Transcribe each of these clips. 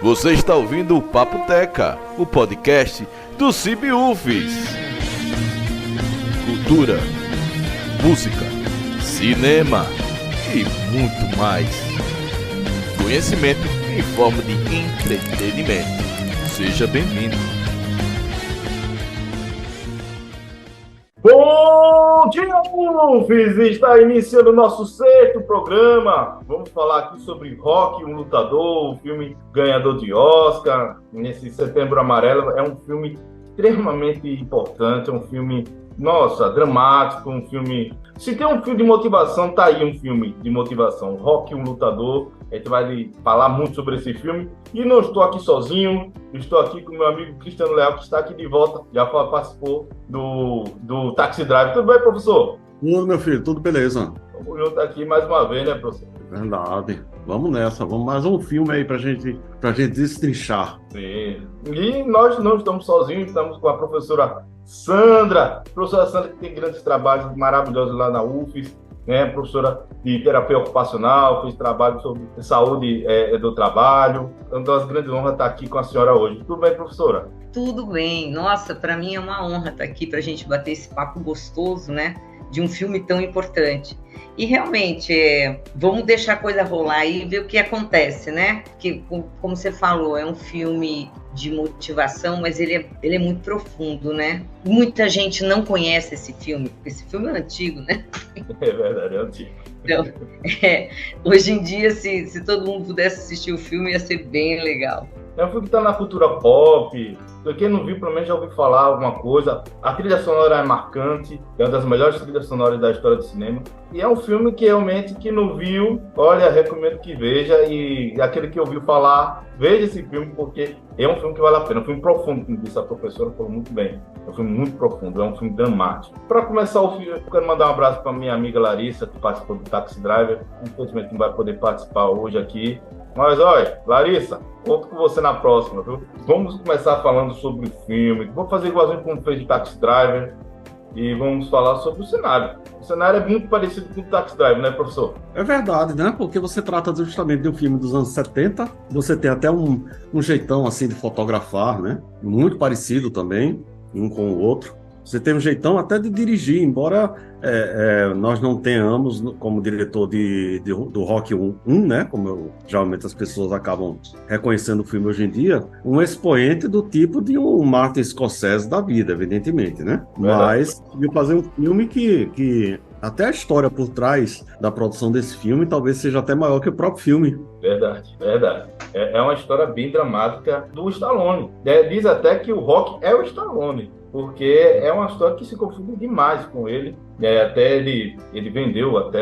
Você está ouvindo o Papo Teca, o podcast do CIB-UFES. Cultura, música, cinema e muito mais. Conhecimento em forma de entretenimento. Seja bem-vindo. Bom dia, UFES! Está iniciando o nosso sexto programa. Vamos falar aqui sobre Rocky, um lutador, um filme ganhador de Oscar. Nesse Setembro Amarelo, é um filme extremamente importante, é um filme, dramático, um filme... Se tem um filme de motivação, tá aí um filme de motivação. Rocky, um lutador. A gente vai falar muito sobre esse filme. E não estou aqui sozinho, estou aqui com meu amigo Cristiano Leal, que está aqui de volta, já participou do Taxi Drive. Tudo bem, professor? Tudo, meu filho, tudo beleza. Vamos junto aqui mais uma vez, né, professor? Verdade. Vamos nessa, vamos mais um filme aí pra gente destrinchar. Sim. E nós não estamos sozinhos, estamos com a professora Sandra. Professora Sandra, que tem grandes trabalhos maravilhosos lá na UFES, né? Professora de terapia ocupacional, fez trabalho sobre saúde do trabalho. É uma das grandes honras estar aqui com a senhora hoje. Tudo bem, professora? Tudo bem. Nossa, para mim é uma honra estar aqui para a gente bater esse papo gostoso, né? De um filme tão importante. E realmente, vamos deixar a coisa rolar e ver o que acontece, né? Porque, como você falou, é um filme de motivação, mas ele é muito profundo, né? Muita gente não conhece esse filme, porque esse filme é antigo, né? É verdade, é antigo. Então, hoje em dia, se todo mundo pudesse assistir o filme, ia ser bem legal. É um filme que está na cultura pop. Quem não viu, pelo menos já ouviu falar alguma coisa. A trilha sonora é marcante, é uma das melhores trilhas sonoras da história do cinema. E é um filme que realmente, quem não viu, olha, recomendo que veja. E aquele que ouviu falar, veja esse filme, porque é um filme que vale a pena. É um filme profundo, como disse a professora, falou muito bem. É um filme muito profundo, é um filme dramático. Para começar o filme, eu quero mandar um abraço para minha amiga Larissa, que participou do Taxi Driver. Infelizmente não vai poder participar hoje aqui. Mas olha, Larissa, conto com você na próxima, viu? Vamos começar falando sobre o filme. Vamos fazer igualzinho como fez o Taxi Driver e vamos falar sobre o cenário. O cenário é muito parecido com o Taxi Driver, né, professor? É verdade, né? Porque você trata justamente de um filme dos anos 70. Você tem até um jeitão assim de fotografar, né? Muito parecido também, um com o outro. Você tem um jeitão até de dirigir, embora nós não tenhamos, como diretor do Rocky 1, né? Como geralmente as pessoas acabam reconhecendo o filme hoje em dia, um expoente do tipo de um Martin Scorsese da vida, evidentemente, né? Mas de fazer um filme que até a história por trás da produção desse filme talvez seja até maior que o próprio filme. Verdade. É uma história bem dramática do Stallone. Diz até que o Rocky é o Stallone, porque é uma história que se confunde demais com ele. Até ele vendeu até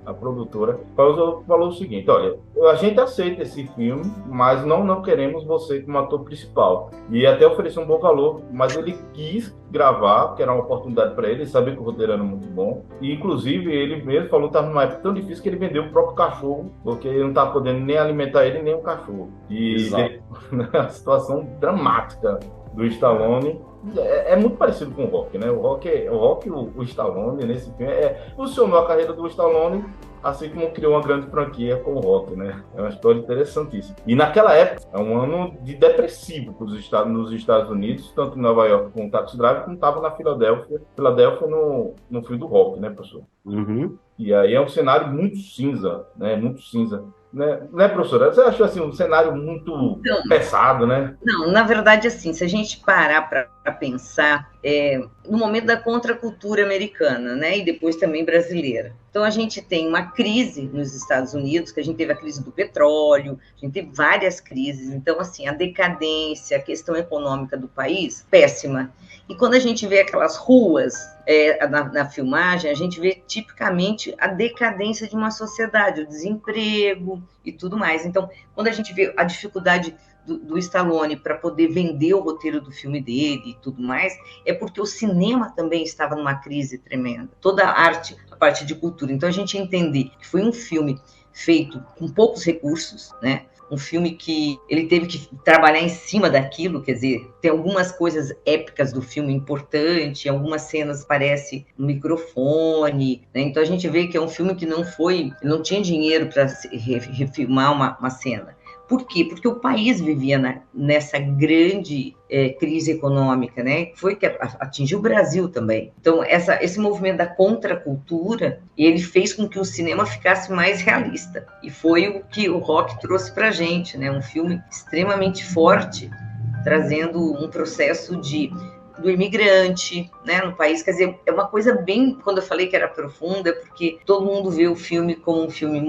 a produtora, falou o seguinte: olha, a gente aceita esse filme, mas não queremos você como ator principal. E até ofereceu um bom valor, mas ele quis gravar, porque era uma oportunidade para ele, sabia que o roteiro era muito bom. E inclusive ele mesmo falou que estava numa época tão difícil que ele vendeu o próprio cachorro, porque ele não estava podendo nem alimentar ele nem o cachorro. E a situação dramática do Stallone é muito parecido com o Rocky, né? O Rocky, o Stallone nesse filme funcionou a carreira do Stallone, assim como criou uma grande franquia com o Rocky, né? É uma história interessantíssima. E naquela época, é um ano de depressivo nos Estados Unidos, tanto em Nova York com o Taxi Driver, como estava na Filadélfia no filme do Rocky, né, professor? Uhum. E aí é um cenário muito cinza, né? Muito cinza. Né, professora? Você achou assim, um cenário muito pesado, né? Não, na verdade, assim, se a gente parar para pensar, no momento da contracultura americana, né, e depois também brasileira. Então, a gente tem uma crise nos Estados Unidos, que a gente teve a crise do petróleo, a gente teve várias crises. Então, assim, a decadência, a questão econômica do país, péssima. E quando a gente vê aquelas ruas na filmagem, a gente vê tipicamente a decadência de uma sociedade, o desemprego e tudo mais. Então, quando a gente vê a dificuldade do Stallone para poder vender o roteiro do filme dele e tudo mais, é porque o cinema também estava numa crise tremenda. Toda a arte, a parte de cultura. Então, a gente entender que foi um filme feito com poucos recursos, né? Um filme que ele teve que trabalhar em cima daquilo, quer dizer, tem algumas coisas épicas do filme importantes, algumas cenas parece um microfone, né? Então a gente vê que é um filme que não tinha dinheiro para refilmar uma cena. Por quê? Porque o país vivia nessa grande crise econômica, né? Foi que atingiu o Brasil também. Então, esse movimento da contracultura, ele fez com que o cinema ficasse mais realista. E foi o que o Rock trouxe pra gente, né? Um filme extremamente forte, trazendo um processo do imigrante, né, no país. Quer dizer, é uma coisa bem, quando eu falei que era profunda, porque todo mundo vê o filme como um filme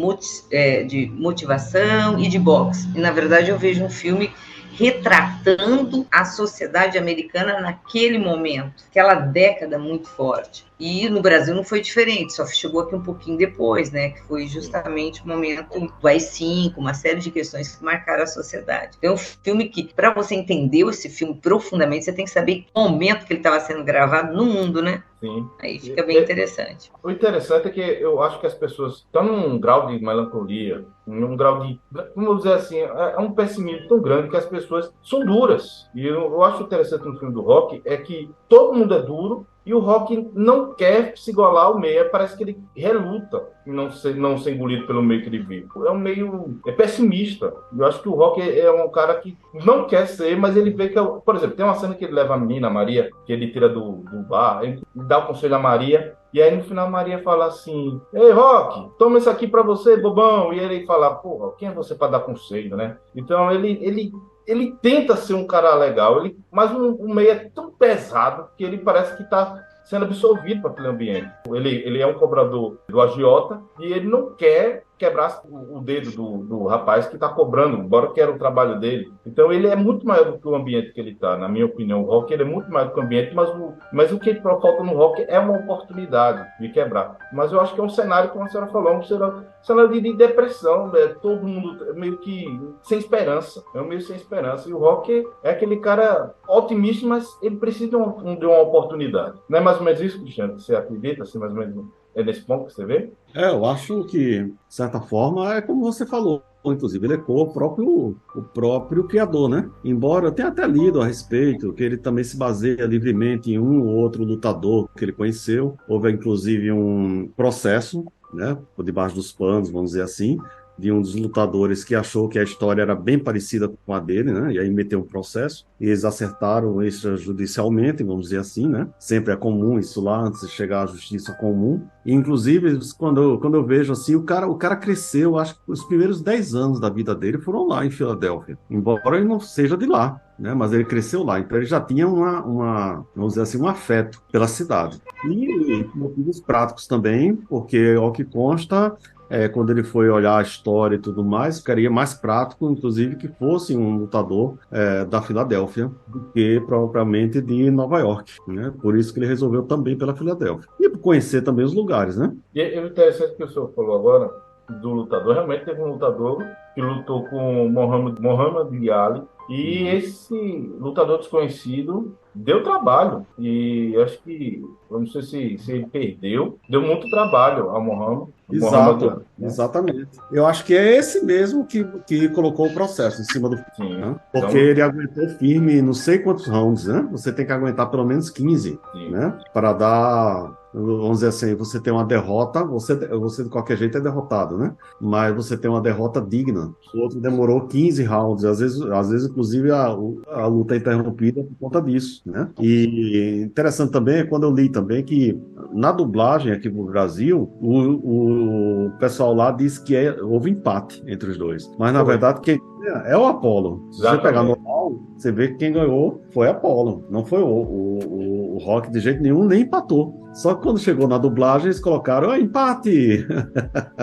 de motivação e de boxe. E, na verdade, eu vejo um filme retratando a sociedade americana naquele momento, aquela década muito forte. E no Brasil não foi diferente, só chegou aqui um pouquinho depois, né? Que foi justamente o momento do AI-5, uma série de questões que marcaram a sociedade. Então, é um filme que, para você entender esse filme profundamente, você tem que saber o momento que ele estava sendo gravado no mundo, né? Sim. Aí fica bem interessante. O interessante é que eu acho que as pessoas estão num grau de melancolia, num grau de, vamos dizer assim, é um pessimismo tão grande que as pessoas são duras. E eu acho interessante no filme do Rock é que todo mundo é duro, e o Rock não quer se igualar ao meio, parece que ele reluta em não ser engolido pelo meio que ele vive. É um meio pessimista. Eu acho que o Rock é um cara que não quer ser, mas ele vê que... Por exemplo, tem uma cena que ele leva a menina, a Maria, que ele tira do bar, ele dá o conselho a Maria, e aí no final a Maria fala assim: ei, Rock, toma isso aqui pra você, bobão. E ele fala: porra, quem é você pra dar conselho, né? Então ele tenta ser um cara legal, mas o meio é tão pesado que ele parece que está sendo absorvido para aquele ambiente. Ele é um cobrador do agiota e ele não quer quebrar o dedo do rapaz que está cobrando, embora queira o trabalho dele. Então ele é muito maior do que o ambiente que ele está, na minha opinião. O Rock ele é muito maior do que o ambiente, mas o que falta no Rock é uma oportunidade de quebrar. Mas eu acho que é um cenário, como a senhora falou, um cenário de depressão, né? Todo mundo meio que sem esperança, meio sem esperança. E o Rock é aquele cara otimista, mas ele precisa de uma oportunidade. Não é mais ou menos isso, Cristiano? Você acredita, assim, mais ou menos? É nesse ponto que você vê? Eu acho que, de certa forma, é como você falou. Inclusive, ele ecoa o próprio criador, né? Embora eu tenha até lido a respeito, que ele também se baseia livremente em um ou outro lutador que ele conheceu. Houve, inclusive, um processo, né, por debaixo dos panos, vamos dizer assim, de um dos lutadores que achou que a história era bem parecida com a dele, né? E aí meteu um processo. E eles acertaram extrajudicialmente, vamos dizer assim, né? Sempre é comum isso lá, antes de chegar à justiça comum. E, inclusive, quando eu vejo assim, o cara cresceu, acho que os primeiros 10 anos da vida dele foram lá em Filadélfia. Embora ele não seja de lá, né? Mas ele cresceu lá. Então ele já tinha vamos dizer assim, um afeto pela cidade. E motivos práticos também, porque, ao que consta, quando ele foi olhar a história e tudo mais, ficaria mais prático, inclusive, que fosse um lutador da Filadélfia do que propriamente de Nova York, né? Por isso que ele resolveu também pela Filadélfia. E por conhecer também os lugares, né? E é interessante que o senhor falou agora do lutador. Realmente teve um lutador que lutou com Muhammad Ali, e esse lutador desconhecido deu trabalho. E acho que, eu não sei se ele perdeu, deu muito trabalho ao Muhammad. Exato, exatamente. Eu acho que é esse mesmo que colocou o processo em cima do Sim. né? Porque ele aguentou firme não sei quantos rounds, né? Você tem que aguentar pelo menos 15, Sim. né? Para dar, vamos dizer assim, você tem uma derrota, você de qualquer jeito é derrotado, né? Mas você tem uma derrota digna. O outro demorou 15 rounds, às vezes inclusive a luta é interrompida por conta disso, né? E interessante também é quando eu li também que na dublagem aqui no Brasil, o pessoal lá disse que houve empate entre os dois. Mas, na verdade, quem é o Apollo. Se você pegar normal, você vê que quem ganhou foi Apollo. Não foi o Rock de jeito nenhum, nem empatou. Só que quando chegou na dublagem, eles colocaram empate.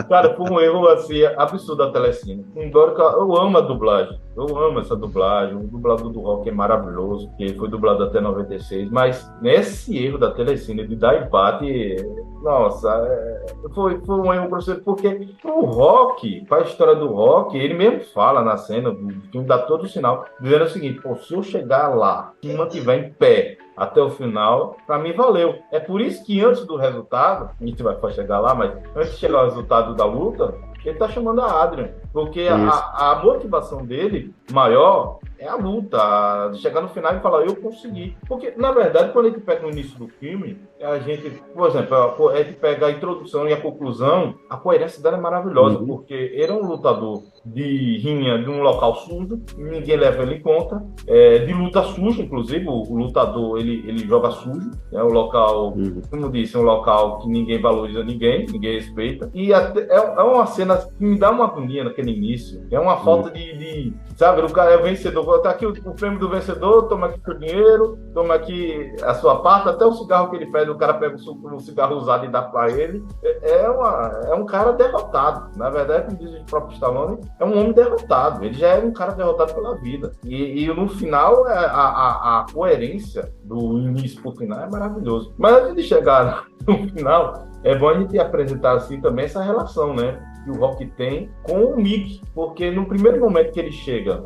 Cara, foi um erro assim, absurdo da Telecine. Embora eu amo a dublagem. Eu amo essa dublagem. O dublador do Rock é maravilhoso, que foi dublado até 96. Mas nesse erro da Telecine de dar empate, nossa, foi um erro grosseiro, porque o Rock, para a história do Rock, ele mesmo fala na cena do filme, dá todo o sinal, dizendo o seguinte: pô, se eu chegar lá e mantiver em pé até o final, para mim valeu. É por isso que antes do resultado, a gente vai chegar lá, mas antes de chegar ao resultado da luta, ele tá chamando a Adrian, porque a motivação dele maior é a luta, de chegar no final e falar, eu consegui. Porque, na verdade, quando a gente pega no início do filme, a gente, por exemplo, a gente pega a introdução e a conclusão, a coerência dela é maravilhosa, porque ele é um lutador de rinha de um local sujo, ninguém leva ele em conta, de luta suja, inclusive, o lutador, ele joga sujo, é um local, como disse, um local que ninguém valoriza ninguém respeita, e é uma cena que me dá uma agonia naquele início, é uma falta sabe, o cara é o vencedor, tá aqui o prêmio do vencedor, toma aqui o dinheiro, toma aqui a sua parte, até o cigarro que ele pede, o cara pega o cigarro usado e dá pra ele, é um cara derrotado, na verdade, como diz o próprio Stallone, é um homem derrotado, ele já é um cara derrotado pela vida, e no final, a coerência do início pro final é maravilhoso, mas antes de chegar no final, é bom a gente apresentar assim também essa relação, né, que o Rock tem com o Mickey, porque no primeiro momento que ele chega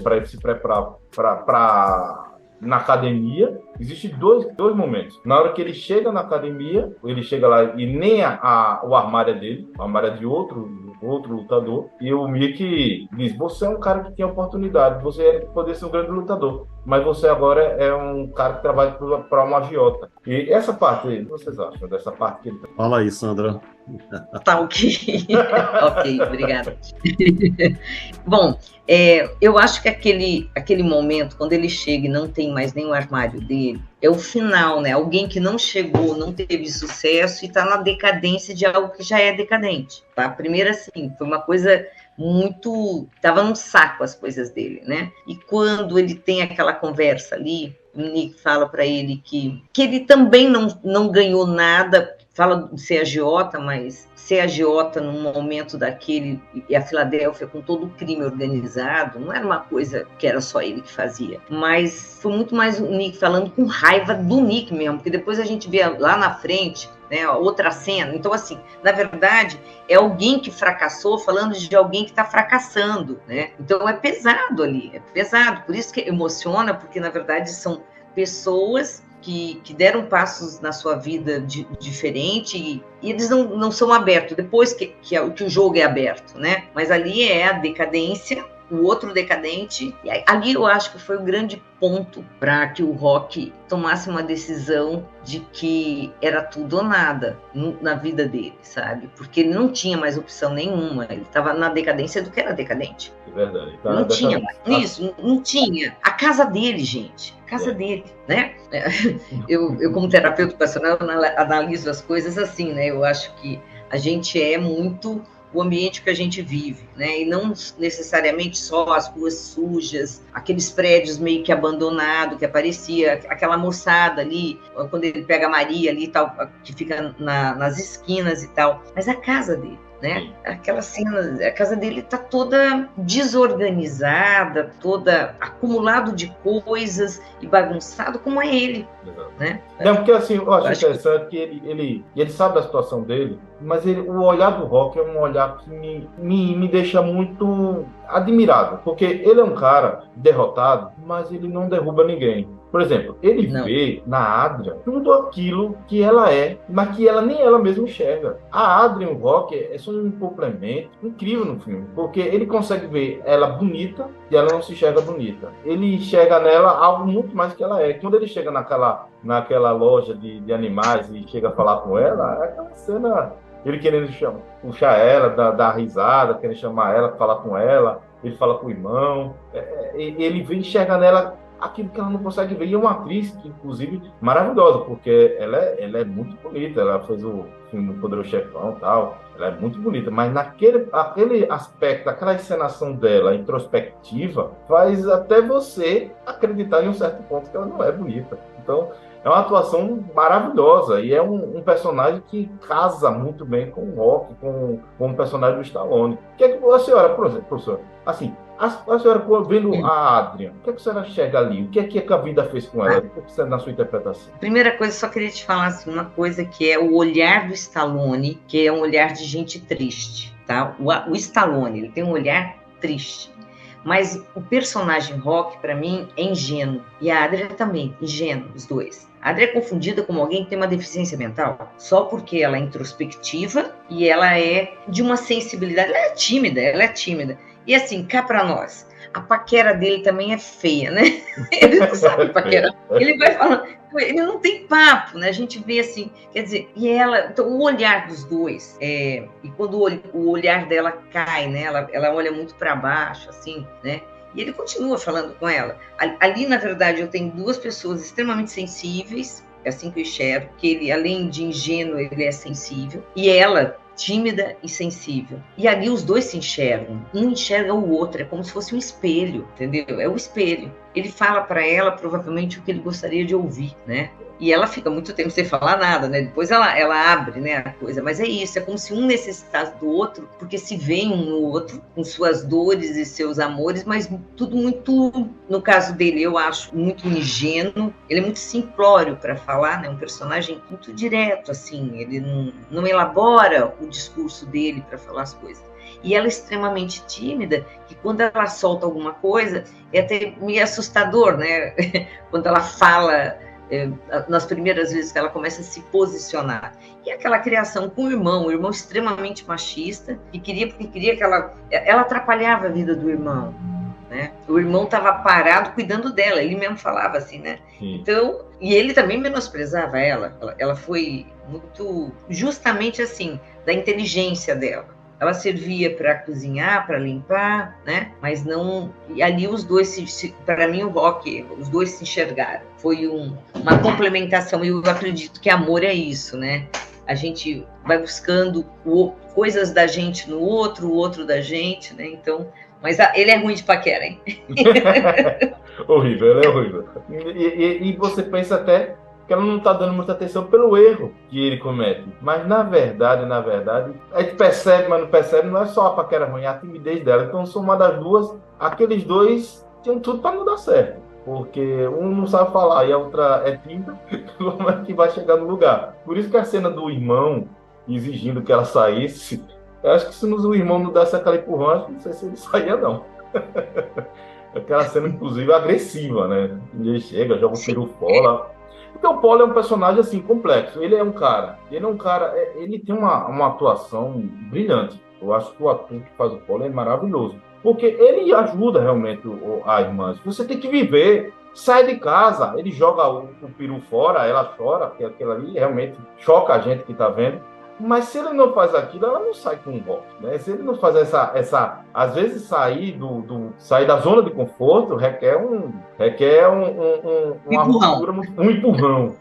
para ele se preparar na academia, existem dois momentos. Na hora que ele chega na academia, ele chega lá e nem o armário é dele, o armário é de outro lutador, e o Mickey diz, você é um cara que tem oportunidade, você poder ser um grande lutador, mas você agora é um cara que trabalha para uma agiota. E essa parte aí, o que vocês acham dessa parte que ele tem? Fala aí, Sandra. Tá ok. Ok, obrigada. Bom, eu acho que aquele momento, quando ele chega e não tem mais nem o armário dele, é o final, né? Alguém que não chegou, não teve sucesso e está na decadência de algo que já é decadente, tá? Primeiro, assim, foi uma coisa muito... Tava num saco as coisas dele, né? E quando ele tem aquela conversa ali, o Nick fala para ele que ele também não ganhou nada, fala de ser agiota, mas ser agiota num momento daquele, e a Filadélfia com todo o crime organizado, não era uma coisa que era só ele que fazia, mas foi muito mais o Nick falando com raiva do Nick mesmo, porque depois a gente vê lá na frente, né, outra cena, então assim, na verdade, é alguém que fracassou falando de alguém que está fracassando, né, então é pesado ali, é pesado, por isso que emociona, porque na verdade são pessoas que deram passos na sua vida diferente e eles não são abertos, depois que o jogo é aberto, né? Mas ali é a decadência, o outro decadente, e ali eu acho que foi o grande ponto para que o Rock tomasse uma decisão de que era tudo ou nada na vida dele, sabe? Porque ele não tinha mais opção nenhuma, ele estava na decadência do que era decadente. É verdade. Então, não tinha mais. Isso, não tinha. A casa dele, gente. A casa dele, né? Eu, como terapeuta ocupacional, analiso as coisas assim, né? Eu acho que a gente é muito o ambiente que a gente vive, né? E não necessariamente só as ruas sujas, aqueles prédios meio que abandonados, que aparecia, aquela moçada ali, quando ele pega a Maria ali e tal, que fica nas esquinas e tal, mas a casa dele, né? Aquela cena, a casa dele tá toda desorganizada, toda acumulado de coisas e bagunçado como é ele, né? Não, porque assim, eu acho interessante que ele sabe da situação dele, mas o olhar do Rock é um olhar que me deixa muito admirado, porque ele é um cara derrotado, mas ele não derruba ninguém. Por exemplo, ele vê na Adrian tudo aquilo que ela é, mas que ela nem ela mesma enxerga. A Adrian e o Rock é só um complemento incrível no filme, porque ele consegue ver ela bonita e ela não se enxerga bonita. Ele enxerga nela algo muito mais que ela é. Quando ele chega naquela loja de animais e chega a falar com ela, é aquela cena, ele querendo puxar ela, dar risada, querendo chamar ela, falar com ela, ele fala com o irmão, ele enxerga nela aquilo que ela não consegue ver. E é uma atriz que, inclusive, maravilhosa, porque ela é muito bonita. Ela fez o filme do Poderoso Chefão e tal. Ela é muito bonita. Mas aquele aspecto, aquela encenação dela, introspectiva, faz até você acreditar em um certo ponto que ela não é bonita. Então, é uma atuação maravilhosa. E é um personagem que casa muito bem com o Rock, com o personagem do Stallone. O que é que a senhora, por exemplo, professor, assim, a senhora vendo a Adrian, o que é que a senhora chega ali? O que é que a vida fez com ela? O que é que você, na sua interpretação? Primeira coisa, só queria te falar assim, uma coisa que é o olhar do Stallone, que é um olhar de gente triste, tá? O Stallone, ele tem um olhar triste. Mas o personagem Rock, para mim, é ingênuo. E a Adrian também, ingênuo, os dois. A Adrian é confundida como alguém que tem uma deficiência mental, só porque ela é introspectiva e ela é de uma sensibilidade. Ela é tímida. E assim, cá para nós, a paquera dele também é feia, né? Ele não sabe paquerar. Ele vai falando, ele não tem papo, né? A gente vê assim, quer dizer, e ela, então o olhar dos dois, e quando o olhar dela cai, né? Ela olha muito para baixo, assim, né? E ele continua falando com ela. Ali, na verdade, eu tenho duas pessoas extremamente sensíveis, é assim que eu enxergo, que ele, além de ingênuo, ele é sensível, e ela, tímida e sensível. E ali os dois se enxergam. Um enxerga o outro, é como se fosse um espelho, entendeu? É o espelho. Ele fala para ela, provavelmente, o que ele gostaria de ouvir, né? E ela fica muito tempo sem falar nada, né? Depois ela abre, né, a coisa. Mas é isso, é como se um necessitasse do outro, porque se vê um no outro, com suas dores e seus amores, mas tudo muito, no caso dele, eu acho, muito ingênuo. Ele é muito simplório para falar, né? Um personagem muito direto, assim. Ele não elabora o discurso dele para falar as coisas. E ela é extremamente tímida, que quando ela solta alguma coisa, é até meio assustador, né? Quando ela fala, nas primeiras vezes que ela começa a se posicionar. E aquela criação com o irmão extremamente machista, porque queria que ela atrapalhava a vida do irmão, né? O irmão estava parado cuidando dela, ele mesmo falava assim, né? Sim. Então, e ele também menosprezava ela foi muito, justamente assim, da inteligência dela. Ela servia para cozinhar, para limpar, né? Mas não... E ali os dois, para mim, o Rock, os dois se enxergaram. Foi uma complementação. E eu acredito que amor é isso, né? A gente vai buscando coisas da gente no outro, o outro da gente, né? Então... Mas ele é ruim de paquera, hein? Horrível, ele é horrível. E você pensa até que ela não está dando muita atenção pelo erro que ele comete. Mas, na verdade, a gente percebe, mas não percebe, não é só a paquera ruim, é a timidez dela. Então, somando as duas, aqueles dois tinham tudo para não dar certo. Porque um não sabe falar e a outra é tímida, como é que vai chegar no lugar? Por isso que a cena do irmão exigindo que ela saísse, eu acho que se o irmão não desse aquela empurrão, não sei se ele saía, não. Aquela cena, inclusive, agressiva, né? Ele chega, joga o peru fora. Porque o Paulo é um personagem, assim, complexo. Ele tem uma atuação brilhante. Eu acho que o ator que faz o Paulo é maravilhoso. Porque ele ajuda realmente a irmã. Você tem que viver, sai de casa, ele joga o peru fora, ela chora, porque aquilo ali realmente choca a gente que está vendo. Mas se ele não faz aquilo, ela não sai com um golpe, né? Se ele não faz às vezes sair da zona de conforto requer uma ruptura, um empurrão.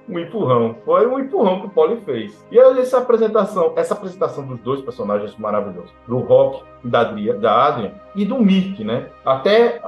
Um empurrão. Foi um empurrão que o Paulo fez. E essa apresentação dos dois personagens maravilhosos, do Rock, da Adrian e do Mick, né? Até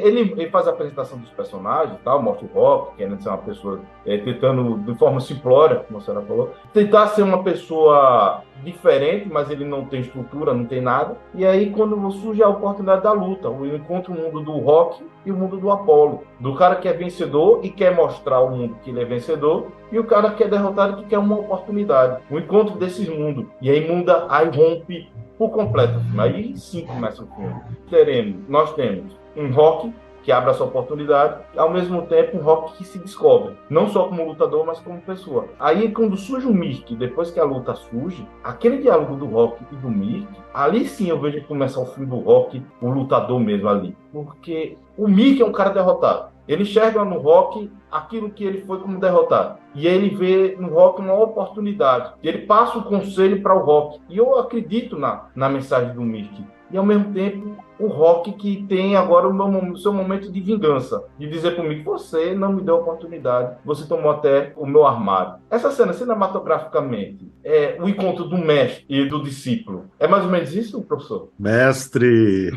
ele faz a apresentação dos personagens, tal, mostra o Rock, querendo ser uma pessoa tentando, de forma simplória, como a senhora falou, tentar ser uma pessoa diferente, mas ele não tem estrutura, não tem nada. E aí, quando surge a oportunidade da luta, eu encontro o mundo do Rock e o mundo do Apollo, do cara que é vencedor e quer mostrar ao mundo que ele é vencedor, e o cara que é derrotado e que quer uma oportunidade. O encontro desses mundos. E aí rompe por completo. Aí sim começa o filme. Nós temos um Rock que abre essa oportunidade, e ao mesmo tempo um Rock que se descobre, não só como lutador, mas como pessoa. Aí quando surge o Mick, depois que a luta surge, aquele diálogo do Rock e do Mick, ali sim eu vejo começar o filme do Rock, o lutador mesmo ali. Porque o Mick é um cara derrotado. Ele enxerga no Rock aquilo que ele foi como derrotado. E ele vê no Rock uma oportunidade. E ele passa o conselho para o Rock. E eu acredito na mensagem do Mick. E ao mesmo tempo, o Rock que tem agora o seu momento de vingança. De dizer para mim, você não me deu oportunidade. Você tomou até o meu armário. Essa cena, cinematograficamente, é o encontro do mestre e do discípulo. É mais ou menos isso, professor? Mestre!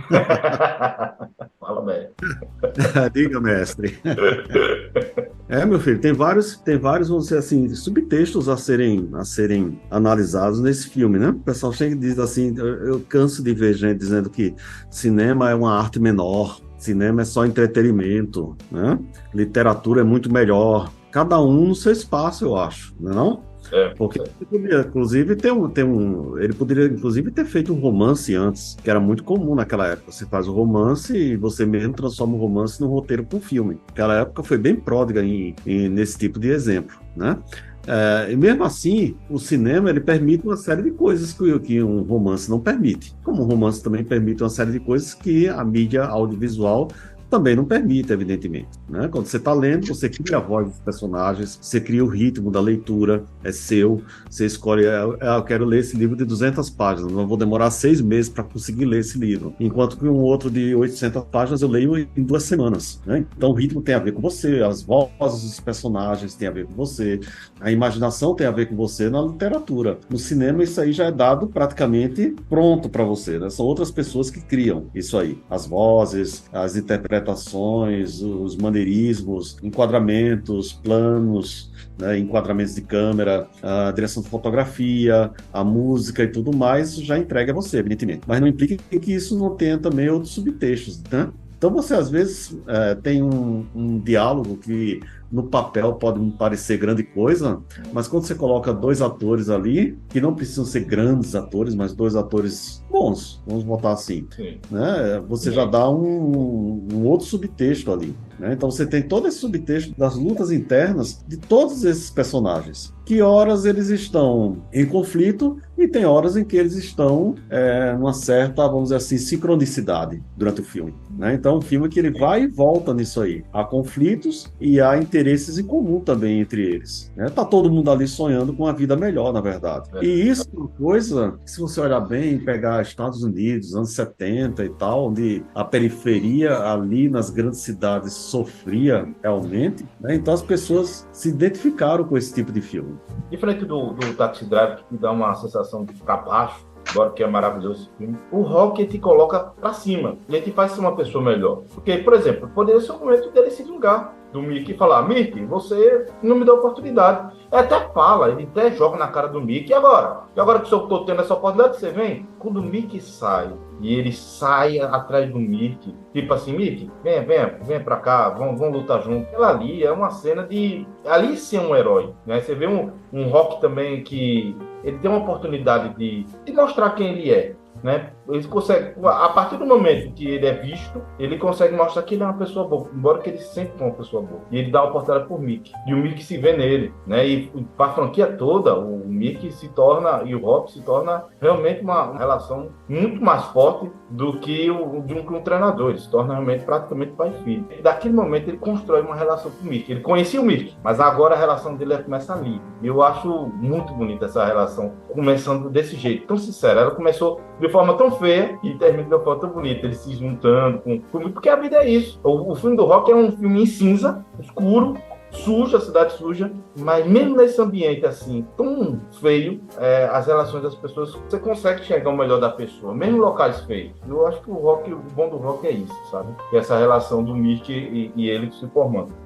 Fala, mestre. Diga, mestre. Meu filho, tem vários, vamos dizer assim, subtextos a serem analisados nesse filme, né? O pessoal chega e diz assim, eu canso de ver gente dizendo que cinema é uma arte menor, cinema é só entretenimento, né? Literatura é muito melhor. Cada um no seu espaço, eu acho, não é não? Porque ele poderia, inclusive, ele poderia, inclusive, ter feito um romance antes, que era muito comum naquela época. Você faz o romance e você mesmo transforma o romance num roteiro para um filme. Aquela época foi bem pródiga nesse tipo de exemplo, né? E mesmo assim, o cinema ele permite uma série de coisas que um romance não permite. Como um romance também permite uma série de coisas que a mídia audiovisual também não permite, evidentemente, né? Quando você está lendo, você cria a voz dos personagens, você cria o ritmo da leitura, é seu, você escolhe, eu quero ler esse livro de 200 páginas, não vou demorar 6 meses para conseguir ler esse livro, enquanto que um outro de 800 páginas eu leio em 2 semanas, né? Então o ritmo tem a ver com você, as vozes dos personagens têm a ver com você, a imaginação tem a ver com você na literatura. No cinema isso aí já é dado praticamente pronto para você, né? São outras pessoas que criam isso aí, as vozes, as interpretações, os maneirismos, enquadramentos, planos, né, enquadramentos de câmera, a direção de fotografia, a música e tudo mais, já entrega a você, evidentemente. Mas não implica que isso não tenha também outros subtextos, né? Então você, às vezes, tem um diálogo que no papel pode parecer grande coisa, mas quando você coloca 2 atores ali, que não precisam ser grandes atores, mas 2 atores bons, vamos botar assim, né? Você já dá um outro subtexto ali, né? Então você tem todo esse subtexto das lutas internas de todos esses personagens. Que horas eles estão em conflito e tem horas em que eles estão numa certa, vamos dizer assim, sincronicidade durante o filme, né? Então, um filme que ele vai e volta nisso aí. Há conflitos e há interesses em comum também entre eles, né? Tá todo mundo ali sonhando com uma vida melhor, na verdade. E isso é uma coisa que, se você olhar bem, pegar Estados Unidos, anos 70 e tal, onde a periferia ali nas grandes cidades sofria realmente, né? Então as pessoas se identificaram com esse tipo de filme. Diferente do Taxi Driver, que dá uma sensação de ficar baixo, embora que é maravilhoso esse filme, o Rock te coloca pra cima, e ele te faz ser uma pessoa melhor. Porque, por exemplo, poderia ser o momento dele se vingar do Mickey e falar: Mickey, você não me deu oportunidade. Ele até fala, ele até joga na cara do Mickey: e agora? E agora que eu estou tendo essa oportunidade, você vem? Quando o Mickey sai, e ele sai atrás do Mickey, tipo assim: Mickey, vem pra cá, vamos lutar junto. Aquela ali é uma cena de... ali sim é um herói, né? Você vê um Rock também que ele tem uma oportunidade de mostrar quem ele é, né? Ele consegue, a partir do momento que ele é visto, ele consegue mostrar que ele é uma pessoa boa, embora que ele sempre foi uma pessoa boa. E ele dá a oportunidade pro Mickey, e o Mickey se vê nele, né? E para a franquia toda, o Mickey se torna, e o Rock se torna realmente uma relação muito mais forte do que de um treinador. Ele se torna realmente praticamente pai e filho. E daquele momento ele constrói uma relação com o Mickey. Ele conhecia o Mickey, mas agora a relação dele começa ali. E eu acho muito bonita essa relação, começando desse jeito, tão sincera. Ela começou de forma tão feia e termina de uma forma tão bonita, eles se juntando porque a vida é isso. O filme do Rock é um filme em cinza, escuro, sujo, a cidade suja, mas mesmo nesse ambiente assim, tão feio, as relações das pessoas, você consegue enxergar o melhor da pessoa, mesmo em locais feios. Eu acho que o bom do Rock é isso, sabe? Que é essa relação do Mickey e ele se formando.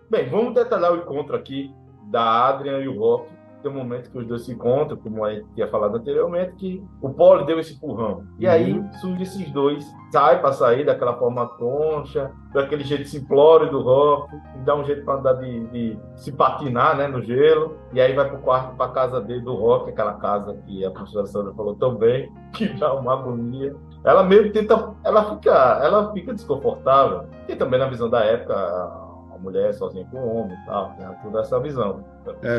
Bem, vamos detalhar o encontro aqui da Adrian e o Rock. Tem um momento que os dois se encontram, como a gente tinha falado anteriormente, que o Paulie deu esse empurrão. E aí surge esses dois, sai para sair daquela forma concha, daquele jeito simplório do Rock, dá um jeito para andar de se patinar, né, no gelo, e aí vai pro quarto, para casa dele, do Rock, aquela casa que a professora Sandra falou tão bem, que dá uma agonia. Ela meio que tenta, ela fica desconfortável, e também na visão da época, mulher sozinha com o homem e tal, tem toda essa visão.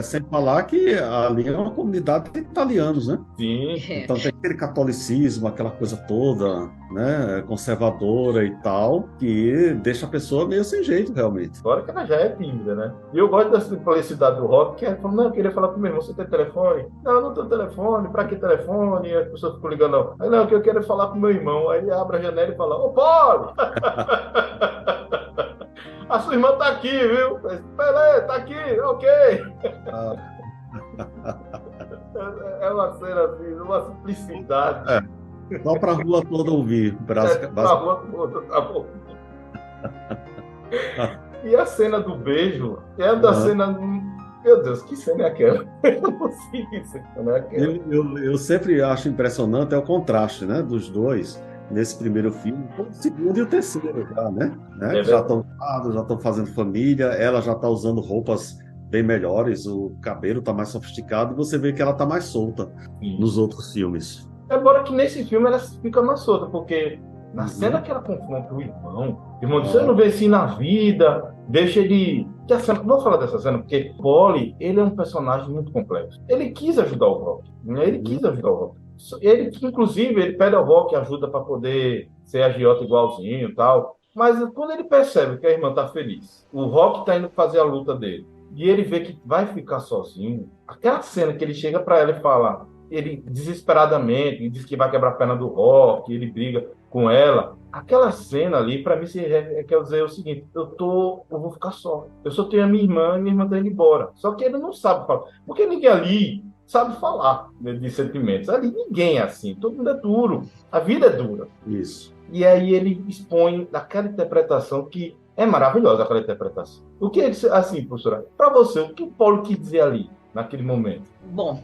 Sem falar que ali é uma comunidade de italianos, né? Sim. Então tem aquele catolicismo, aquela coisa toda, né, conservadora e tal, que deixa a pessoa meio sem jeito, realmente. Agora que ela já é tímida, né? E eu gosto da simplicidade do Rock, que ela fala: não, eu queria falar pro meu irmão: você tem telefone? Não, eu não tenho telefone, pra que telefone? E as pessoas ficam ligando, não. Aí, não, que eu quero falar pro meu irmão. Aí ele abre a janela e fala: ô, Paulo! A sua irmã tá aqui, viu? Beleza, tá aqui, ok. É uma cena assim, uma simplicidade. Só pra rua toda ouvir. Pra rua toda, tá bom. E a cena do beijo é da cena... Meu Deus, que cena é aquela? Eu não consigo dizer que cena é aquela. Eu sempre acho impressionante o contraste, né, dos dois. Nesse primeiro filme, o segundo e o terceiro já, né? Já estão fazendo família, ela já está usando roupas bem melhores, o cabelo está mais sofisticado e você vê que ela está mais solta nos outros filmes. Embora que nesse filme ela fica mais solta, porque na cena que ela confronta o irmão disse, você não vê assim na vida, deixa ele... Que a cena, vou falar dessa cena, porque Polly, ele é um personagem muito complexo. Ele quis ajudar o Rock, né? Ele quis ajudar o Rock. Ele, inclusive, ele pede ao Rock ajuda para poder ser agiota igualzinho e tal. Mas quando ele percebe que a irmã tá feliz, o Rock tá indo fazer a luta dele, e ele vê que vai ficar sozinho, aquela cena que ele chega para ela e fala, ele desesperadamente diz que vai quebrar a perna do Rock, ele briga com ela. Aquela cena ali, para mim, quer dizer o seguinte: eu vou ficar só. Eu só tenho a minha irmã tá indo embora. Só que ele não sabe falar, porque ninguém ali sabe falar, né, de sentimentos. Ali ninguém é assim, todo mundo é duro. A vida é dura. Isso. E aí ele expõe aquela interpretação que é maravilhosa, aquela interpretação. O que ele, assim, professora, para você, o que o Paulo quis dizer ali, naquele momento? Bom,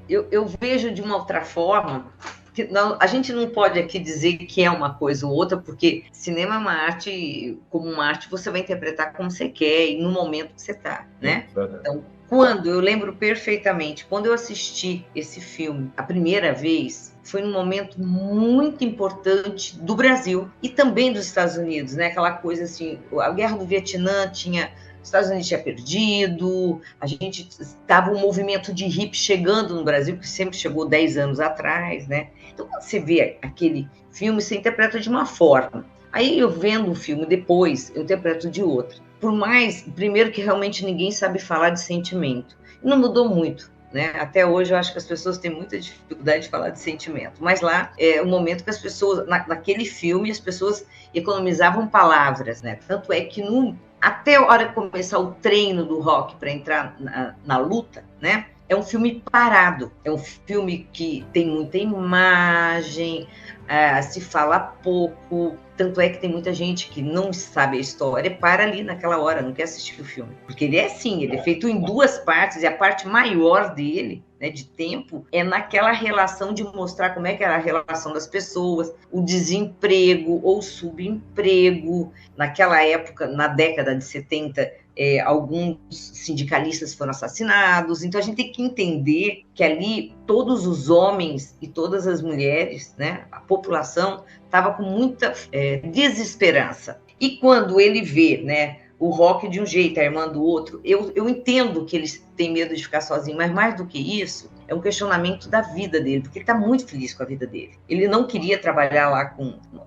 eu vejo de uma outra forma, que não, a gente não pode aqui dizer que é uma coisa ou outra, porque cinema é uma arte, como uma arte você vai interpretar como você quer e no momento que você está, né? Então, eu lembro perfeitamente, quando eu assisti esse filme a primeira vez, foi um momento muito importante do Brasil e também dos Estados Unidos, né? Aquela coisa assim, a Guerra do Vietnã tinha... Os Estados Unidos tinha perdido, a gente estava um movimento de hippie chegando no Brasil, que sempre chegou 10 anos atrás, né? Então, quando você vê aquele filme, você interpreta de uma forma. Aí, eu vendo o filme depois, eu interpreto de outra. Por mais, primeiro que realmente ninguém sabe falar de sentimento. Não mudou muito, né? Até hoje, eu acho que as pessoas têm muita dificuldade de falar de sentimento. Mas lá, é o momento que as pessoas, naquele filme, as pessoas economizavam palavras, né? Tanto é que até a hora de começar o treino do Rock para entrar na luta, né? É um filme parado, é um filme que tem muita imagem, se fala pouco, tanto é que tem muita gente que não sabe a história, para ali naquela hora, não quer assistir o filme. Porque ele é assim, ele é feito em duas partes, e a parte maior dele, né, de tempo, é naquela relação de mostrar como é que era a relação das pessoas, o desemprego ou subemprego. Naquela época, na década de 70, alguns sindicalistas foram assassinados, então a gente tem que entender que ali todos os homens e todas as mulheres, né, a população estava com muita desesperança. E quando ele vê, né, o Rock de um jeito, a irmã do outro, eu entendo que eles têm medo de ficar sozinhos, mas mais do que isso, é um questionamento da vida dele, porque ele está muito feliz com a vida dele. Ele não queria trabalhar lá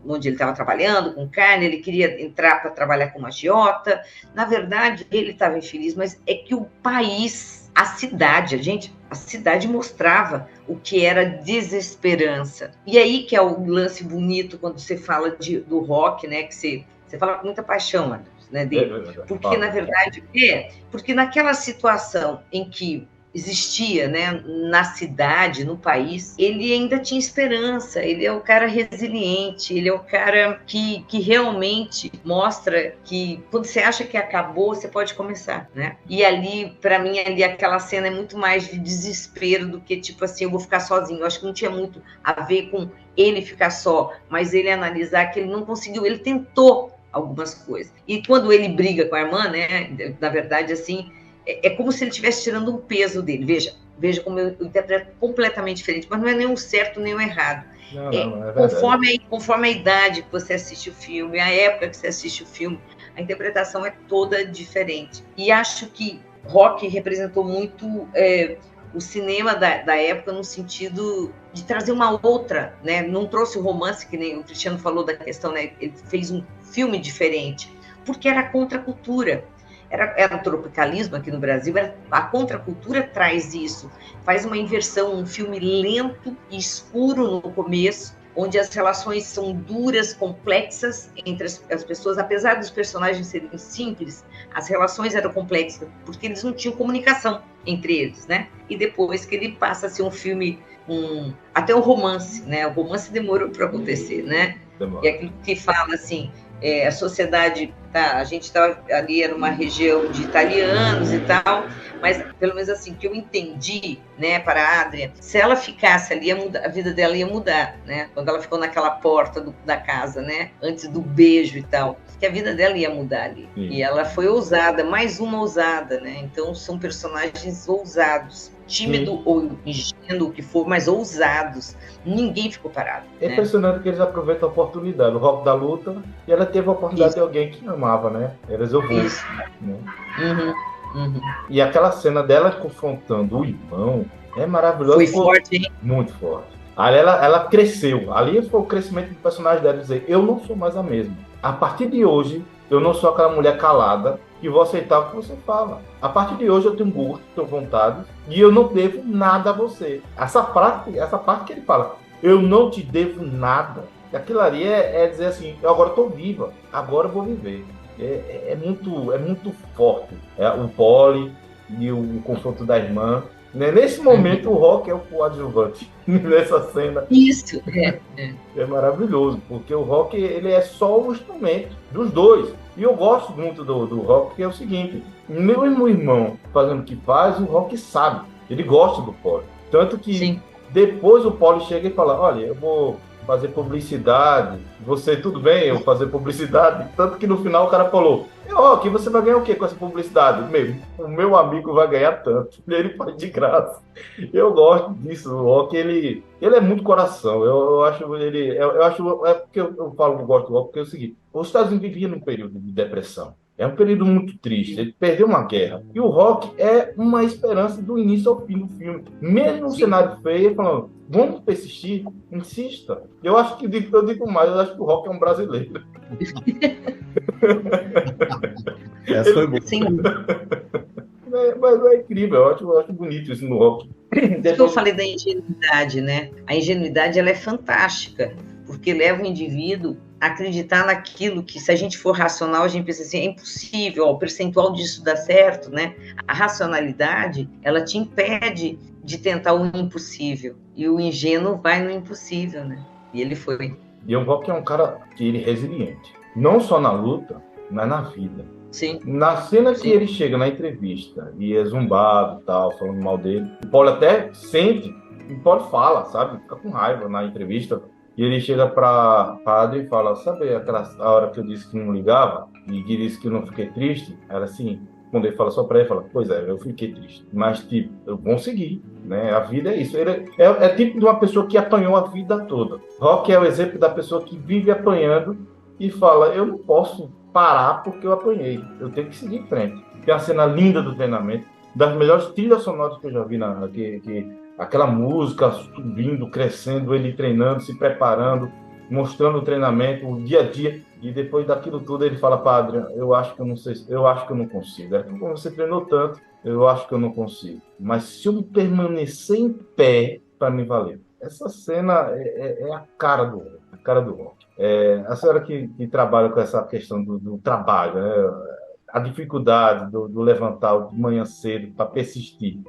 onde ele estava trabalhando, com carne, ele queria entrar para trabalhar como agiota. Na verdade, ele estava infeliz, mas é que o país, a cidade mostrava o que era desesperança. E aí que é o lance bonito quando você fala do Rock, né, que você fala com muita paixão, Anderson, né, dele. Porque, na verdade, porque naquela situação em que existia, né, na cidade, no país, ele ainda tinha esperança, ele é o cara resiliente, ele é o cara que realmente mostra que quando você acha que acabou, você pode começar, né? E ali, para mim, aquela cena é muito mais de desespero do que, tipo assim, eu vou ficar sozinho. Eu acho que não tinha muito a ver com ele ficar só, mas ele analisar que ele não conseguiu, ele tentou algumas coisas. E quando ele briga com a irmã, né, na verdade, assim, é como se ele estivesse tirando um peso dele. Veja como eu interpreto completamente diferente, mas não é nem o certo nem o errado. Não é conforme a idade que você assiste o filme, a época que você assiste o filme, a interpretação é toda diferente. E acho que Rock representou muito o cinema da época no sentido de trazer uma outra, né? Não trouxe o romance, que nem o Cristiano falou da questão, né? Ele fez um filme diferente, porque era contracultura. Era o tropicalismo aqui no Brasil, a contracultura traz isso, faz uma inversão, um filme lento e escuro no começo, onde as relações são duras, complexas entre as pessoas, apesar dos personagens serem simples, as relações eram complexas, porque eles não tinham comunicação entre eles, né? E depois que ele passa a ser um filme, até um romance, né? O romance demorou para acontecer, né? E aquilo que fala assim, a sociedade, a gente estava ali, era uma região de italianos e tal, mas pelo menos assim, que eu entendi, né, para a Adria, se ela ficasse ali, a vida dela ia mudar, né, quando ela ficou naquela porta da casa, né, antes do beijo e tal, que a vida dela ia mudar ali. Sim. E ela foi ousada, mais uma ousada, né, então são personagens ousados. tímido ou ingênuo, o que for, mas ousados. Ninguém ficou parado. É impressionante que eles aproveitam a oportunidade. O Rock da Luta, e ela teve a oportunidade de alguém que amava, né? Era Zogul. Né? E aquela cena dela confrontando o irmão é maravilhosa. Foi forte, hein? Muito forte. Ali ela cresceu. Ali foi o crescimento do personagem dela, dizer, eu não sou mais a mesma. A partir de hoje, eu não sou aquela mulher calada que vou aceitar o que você fala. A partir de hoje eu tenho gosto, tenho vontade, e eu não devo nada a você. Essa parte que ele fala, eu não te devo nada. Aquilo ali é dizer assim, eu agora estou viva, agora eu vou viver. É muito forte. O Poli e o confronto da irmã. Nesse momento, o Rock é o coadjuvante nessa cena. Isso, É maravilhoso, porque o Rock ele é só o instrumento dos dois. E eu gosto muito do Rock, porque é o seguinte, meu irmão fazendo o que faz, o Rock sabe. Ele gosta do Poli. Tanto que depois o Poli chega e fala, olha, eu vou fazer publicidade, você, tudo bem eu fazer publicidade? Tanto que no final o cara falou, Rock, você vai ganhar o quê com essa publicidade? O meu amigo vai ganhar tanto, ele faz de graça. Eu gosto disso, o Rock, ele é muito coração, eu acho ele, é porque eu falo que eu gosto do Rock, porque é o seguinte, os Estados Unidos viviam num período de depressão. É um período muito triste. Ele perdeu uma guerra. E o Rock é uma esperança do início ao fim do filme. Mesmo no cenário feio, falando, vamos persistir, insista. Eu acho que, eu digo mais, eu acho que o Rock é um brasileiro. Essa foi boa. Sim. Mas é incrível, eu acho bonito isso no Rock. Eu falei da ingenuidade, né? A ingenuidade, ela é fantástica, porque leva o indivíduo a acreditar naquilo que, se a gente for racional, a gente pensa assim, é impossível, o percentual disso dá certo, né? A racionalidade, ela te impede de tentar o impossível, e o ingênuo vai no impossível, né? E ele foi. E o Rock é um cara que ele é resiliente, não só na luta, mas na vida. Sim. Na cena que ele chega na entrevista e é zumbado e tal, falando mal dele, o Paulo até sente, o Paulo fala, sabe? Fica com raiva na entrevista. E ele chega para padre e fala, sabe a hora que eu disse que não ligava e que disse que eu não fiquei triste? Ela assim, quando ele fala só para ele, fala, pois é, eu fiquei triste. Mas, tipo, eu consegui, né? A vida é isso. Ele é tipo de uma pessoa que apanhou a vida toda. Rock é o exemplo da pessoa que vive apanhando e fala, eu não posso parar porque eu apanhei. Eu tenho que seguir em frente. Tem a cena linda do treinamento, das melhores trilhas sonoras que eu já vi aquela música subindo, crescendo, ele treinando, se preparando, mostrando o treinamento, o dia a dia, e depois daquilo tudo ele fala, padre, eu acho que eu não sei, eu acho que eu não consigo. Como você treinou tanto, eu acho que eu não consigo. Mas se eu permanecer em pé, para me valer. Essa cena é a cara do Rock. A senhora que trabalha com essa questão do trabalho, né? A dificuldade do levantar de manhã cedo para persistir.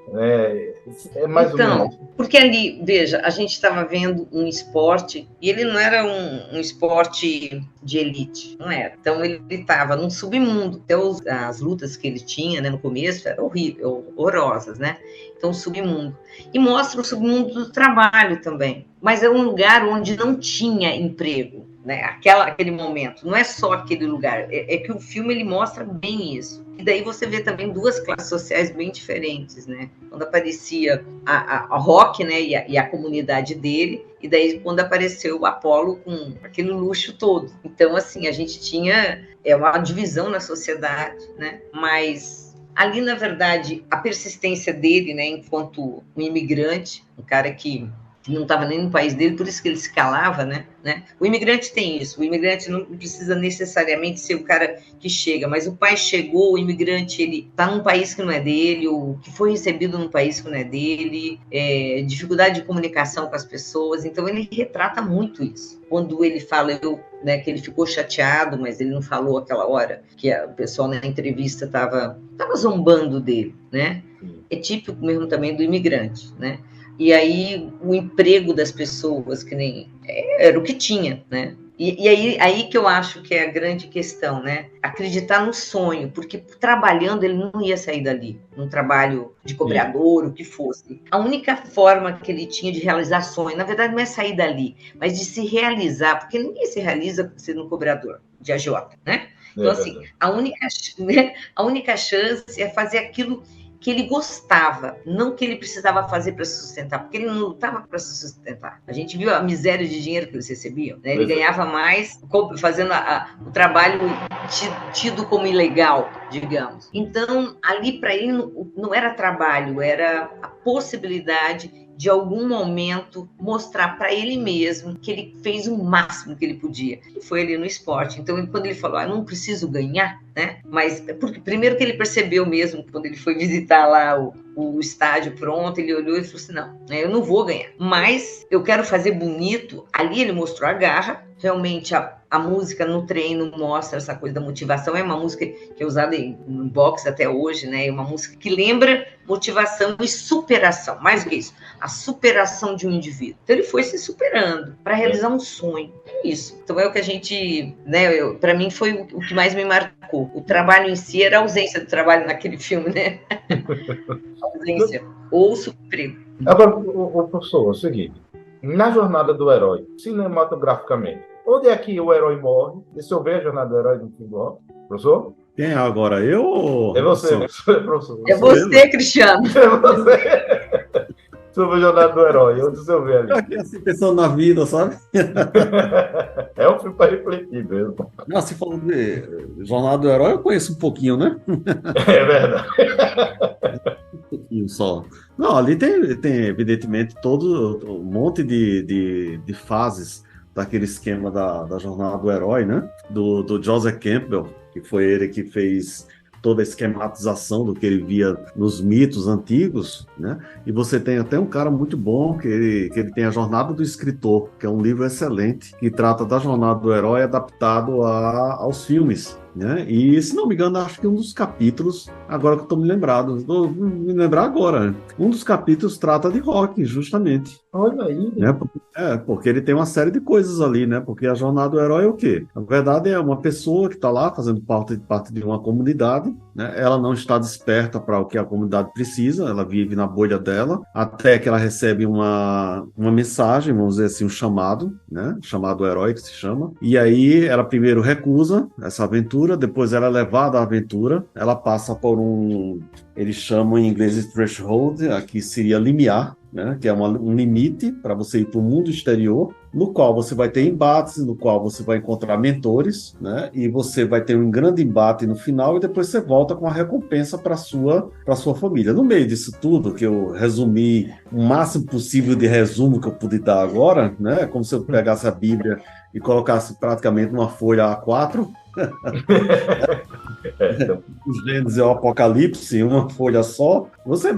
É mais ou menos. Porque ali, veja, a gente estava vendo um esporte, e ele não era um esporte de elite, não era. Então ele estava num submundo. Até as lutas que ele tinha, né, no começo eram horrorosas, né? Então, o submundo. E mostra o submundo do trabalho também. Mas é um lugar onde não tinha emprego, né? Aquele momento. Não é só aquele lugar. É que o filme ele mostra bem isso. E daí você vê também duas classes sociais bem diferentes, né? Quando aparecia a Rock, né, e a comunidade dele, e daí quando apareceu o Apollo com aquele luxo todo. Então, assim, a gente tinha uma divisão na sociedade, né? Mas ali, na verdade, a persistência dele, né, enquanto um imigrante, um cara que não estava nem no país dele, por isso que ele se calava, né? O imigrante tem isso, o imigrante não precisa necessariamente ser o cara que chega, mas o pai chegou, o imigrante, ele está num país que não é dele, ou que foi recebido num país que não é dele, dificuldade de comunicação com as pessoas, então ele retrata muito isso. Quando ele fala, que ele ficou chateado, mas ele não falou aquela hora, que o pessoal na entrevista estava zombando dele, né? É típico mesmo também do imigrante, né? E aí o emprego das pessoas, que nem era o que tinha, né? E aí que eu acho que é a grande questão, né? Acreditar no sonho, porque trabalhando ele não ia sair dali, num trabalho de cobrador, o que fosse. A única forma que ele tinha de realizar sonho, na verdade não é sair dali, mas de se realizar, porque ninguém se realiza sendo um cobrador de agiota, né? Então, assim, a única chance é fazer aquilo que ele gostava, não que ele precisava fazer para se sustentar, porque ele não lutava para se sustentar. A gente viu a miséria de dinheiro que eles recebiam, né? Ele ganhava mais fazendo o trabalho tido como ilegal, digamos. Então, ali para ele não era trabalho, era a possibilidade de algum momento mostrar para ele mesmo que ele fez o máximo que ele podia. E foi ali no esporte. Então, quando ele falou, não preciso ganhar, né? Mas porque primeiro que ele percebeu mesmo, quando ele foi visitar lá o estádio pronto, ele olhou e falou assim, não, eu não vou ganhar, mas eu quero fazer bonito. Ali ele mostrou a garra, realmente a música no treino mostra essa coisa da motivação, é uma música que é usada no boxe até hoje, né? É uma música que lembra motivação e superação, mais do que isso, a superação de um indivíduo. Então ele foi se superando para realizar um sonho, é isso. Então é o que a gente, né, para mim foi o que mais me marcou. O trabalho em si era a ausência do trabalho naquele filme, né? A ausência ou o emprego. Agora, o professor, é o seguinte, na jornada do herói, cinematograficamente, onde é que o herói morre? Deixa eu ver a jornada do herói no fim do rock. Professor? Quem é agora? Eu? É você, professor. É você, Cristiano. É você. Sobre a jornada do herói, onde você vê ali? Aqui assim, pensando na vida, sabe? É um filme para refletir mesmo. Não, se falando de Jornada do Herói, eu conheço um pouquinho, né? É verdade. Um pouquinho só. Não, ali tem evidentemente, todo um monte de fases daquele esquema da Jornada do Herói, né? Do Joseph Campbell, que foi ele que fez toda a esquematização do que ele via nos mitos antigos, né? E você tem até um cara muito bom, que ele tem a Jornada do Escritor, que é um livro excelente, que trata da jornada do herói adaptado aos filmes, né? E, se não me engano, acho que um dos capítulos, agora que eu estou me lembrado, vou me lembrar agora, um dos capítulos trata de Rocky, justamente. Olha aí. Né? Porque ele tem uma série de coisas ali, né? Porque a jornada do herói é o quê? Na verdade, é uma pessoa que está lá fazendo parte de uma comunidade, né? Ela não está desperta para o que a comunidade precisa, ela vive na bolha dela, até que ela recebe uma mensagem, vamos dizer assim, um chamado, né? Chamado herói que se chama. E aí ela primeiro recusa essa aventura, depois ela é levada à aventura, ela passa por eles chamam em inglês de threshold, aqui seria limiar, né, que é um limite para você ir para o mundo exterior, no qual você vai ter embates, no qual você vai encontrar mentores, né, e você vai ter um grande embate no final e depois você volta com a recompensa para sua família. No meio disso tudo, que eu resumi o máximo possível de resumo que eu pude dar agora, né, como se eu pegasse a Bíblia e colocasse praticamente uma folha A4, o Gênesis e o Apocalipse, uma folha só. Vocês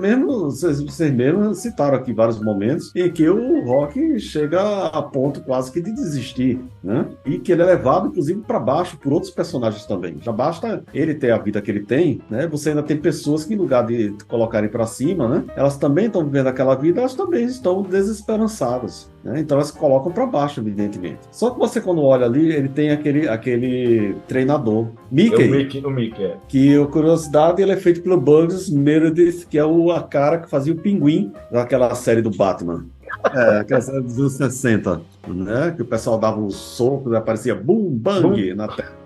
mesmos citaram aqui vários momentos em que o Rock chega a ponto quase que de desistir, né? E que ele é levado, inclusive, para baixo por outros personagens também. Já basta ele ter a vida que ele tem, né? Você ainda tem pessoas que, em lugar de colocarem para cima, né? Elas também estão vivendo aquela vida, elas também estão desesperançadas, né? Então elas se colocam para baixo, evidentemente. Só que você, quando olha ali, ele tem aquele treinador, Mickey, o Mickey, é. Que, a curiosidade, ele é feito pelo Burgess Meredith, que é a cara que fazia o Pinguim daquela série do Batman. Aquela série dos anos 60, né? Que o pessoal dava um soco e aparecia bum, bang na terra.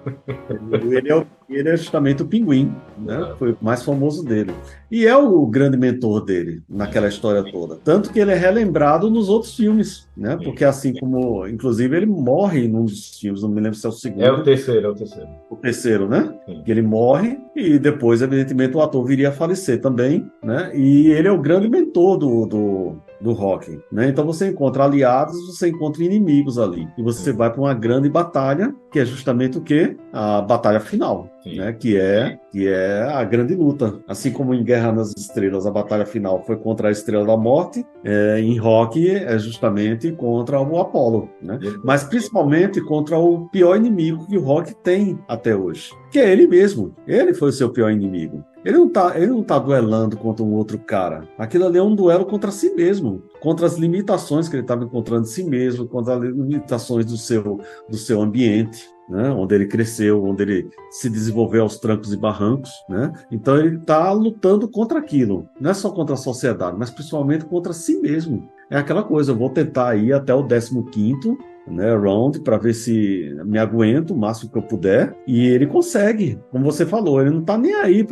Ele é justamente o Pinguim, né? Foi o mais famoso dele. E é o grande mentor dele naquela história toda. Tanto que ele é relembrado nos outros filmes, né? Porque assim como, inclusive, ele morre num dos filmes, não me lembro se é o segundo. É o terceiro. O terceiro, né? Sim. Que ele morre e depois, evidentemente, o ator viria a falecer também, né? E ele é o grande mentor do Rock, né? Então você encontra aliados, você encontra inimigos ali. E você vai para uma grande batalha, que é justamente o quê? A batalha final, né? Que é a grande luta. Assim como em Guerra nas Estrelas, a batalha final foi contra a Estrela da Morte, em Rock é justamente contra o Apollo, né? Mas principalmente contra o pior inimigo que o Rock tem até hoje, que é ele mesmo. Ele foi o seu pior inimigo. Ele não tá duelando contra um outro cara. Aquilo ali é um duelo contra si mesmo, contra as limitações que ele estava encontrando em si mesmo, contra as limitações do seu ambiente, né? Onde ele cresceu, onde ele se desenvolveu aos trancos e barrancos, né? Então ele está lutando contra aquilo. Não é só contra a sociedade, mas principalmente contra si mesmo. É aquela coisa, eu vou tentar ir até o 15º né, around, para ver se me aguento o máximo que eu puder, e ele consegue, como você falou, ele não tá nem aí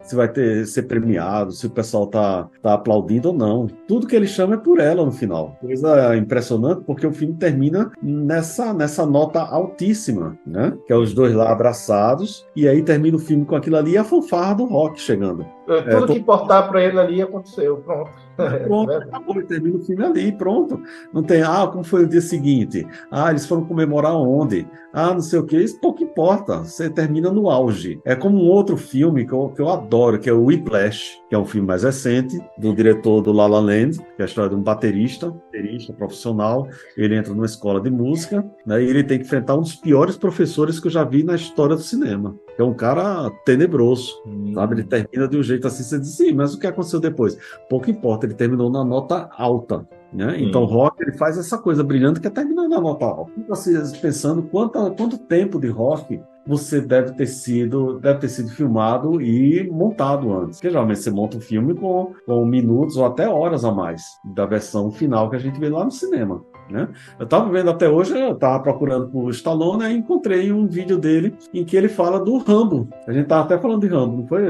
se vai ser premiado, se o pessoal tá aplaudindo ou não. Tudo que ele chama é por ela no final. Coisa impressionante, porque o filme termina nessa nota altíssima, né, que é os dois lá abraçados, e aí termina o filme com aquilo ali e a fanfarra do rock chegando. Tudo que importava para ele ali aconteceu, pronto. Pronto, acabou, ele termina o filme ali, pronto. Não tem, como foi o dia seguinte? Eles foram comemorar onde? Não sei o que, isso pouco importa, você termina no auge. É como um outro filme que eu adoro, que é o Whiplash, que é um filme mais recente, do diretor do La La Land, que é a história de um baterista profissional. Ele entra numa escola de música, né, e ele tem que enfrentar um dos piores professores que eu já vi na história do cinema. É um cara tenebroso, sabe? Ele termina de um jeito assim, você diz, sim, mas o que aconteceu depois? Pouco importa, ele terminou na nota alta, né? Então o rock, ele faz essa coisa brilhante que é terminar na nota alta. E vocês pensando quanto tempo de rock você deve ter sido filmado e montado antes. Porque geralmente você monta um filme com minutos ou até horas a mais da versão final que a gente vê lá no cinema, né? Eu estava vendo até hoje, eu estava procurando por Stallone e encontrei um vídeo dele em que ele fala do Rambo. A gente estava até falando de Rambo, não foi?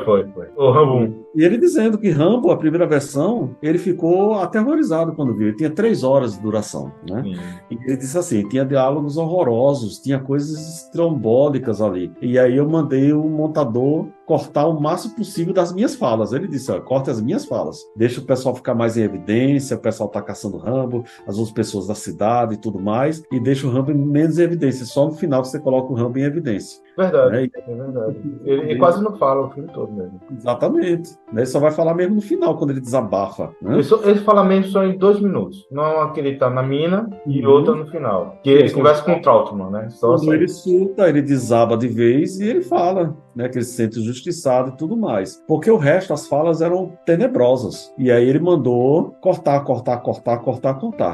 Foi. O Rambo. E ele dizendo que Rambo, a primeira versão, ele ficou aterrorizado quando viu. Ele tinha 3 horas de duração, né? E ele disse assim, tinha diálogos horrorosos, tinha coisas estrombólicas ali. E aí eu mandei o montador cortar o máximo possível das minhas falas. Ele disse, corte as minhas falas. Deixa o pessoal ficar mais em evidência, o pessoal tá caçando Rambo, as outras pessoas da cidade e tudo mais, e deixa o Rambo menos em evidência. Só no final que você coloca o Rambo em evidência. Verdade, é verdade. Ele quase não fala o filme todo mesmo. Exatamente. Ele só vai falar mesmo no final, quando ele desabafa. Né? Ele fala mesmo só em 2 minutos. Não aquele tá na mina e outra no final. Que ele conversa com o Trautmann, né? Quando ele surta, ele desaba de vez e ele fala, né, que ele se sente injustiçado e tudo mais. Porque o resto, as falas eram tenebrosas. E aí ele mandou cortar.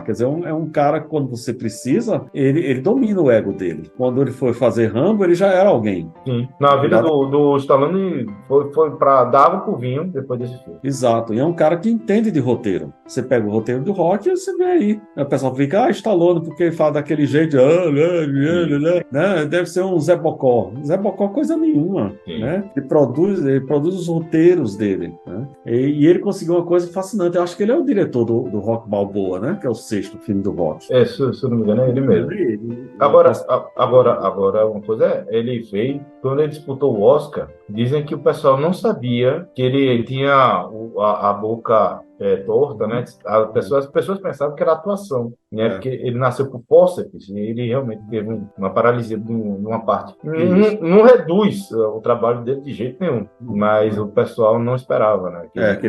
Quer dizer, é um cara que quando você precisa, ele domina o ego dele. Quando ele foi fazer Rambo, ele já era alguém. Sim. Na vida do Stallone foi pra dar água pro vinho depois desse filme. Exato. E é um cara que entende de roteiro. Você pega o roteiro do rock e você vê aí. O pessoal fica, Stallone, porque ele fala daquele jeito, né? Deve ser um Zé Bocó. Zé Bocó coisa nenhuma, né? Ele produz os roteiros dele, né? E ele conseguiu uma coisa fascinante. Eu acho que ele é o diretor do Rock Balboa, né? Que é o 6º filme do rock. Se eu não me engano, é ele mesmo. Agora uma coisa ele veio, quando ele disputou o Oscar, dizem que o pessoal não sabia que ele tinha a boca torta, né? As pessoas pensavam que era atuação, né? Porque ele nasceu por fórceps e ele realmente teve uma paralisia numa parte. Não reduz o trabalho dele de jeito nenhum, mas o pessoal não esperava, né? Que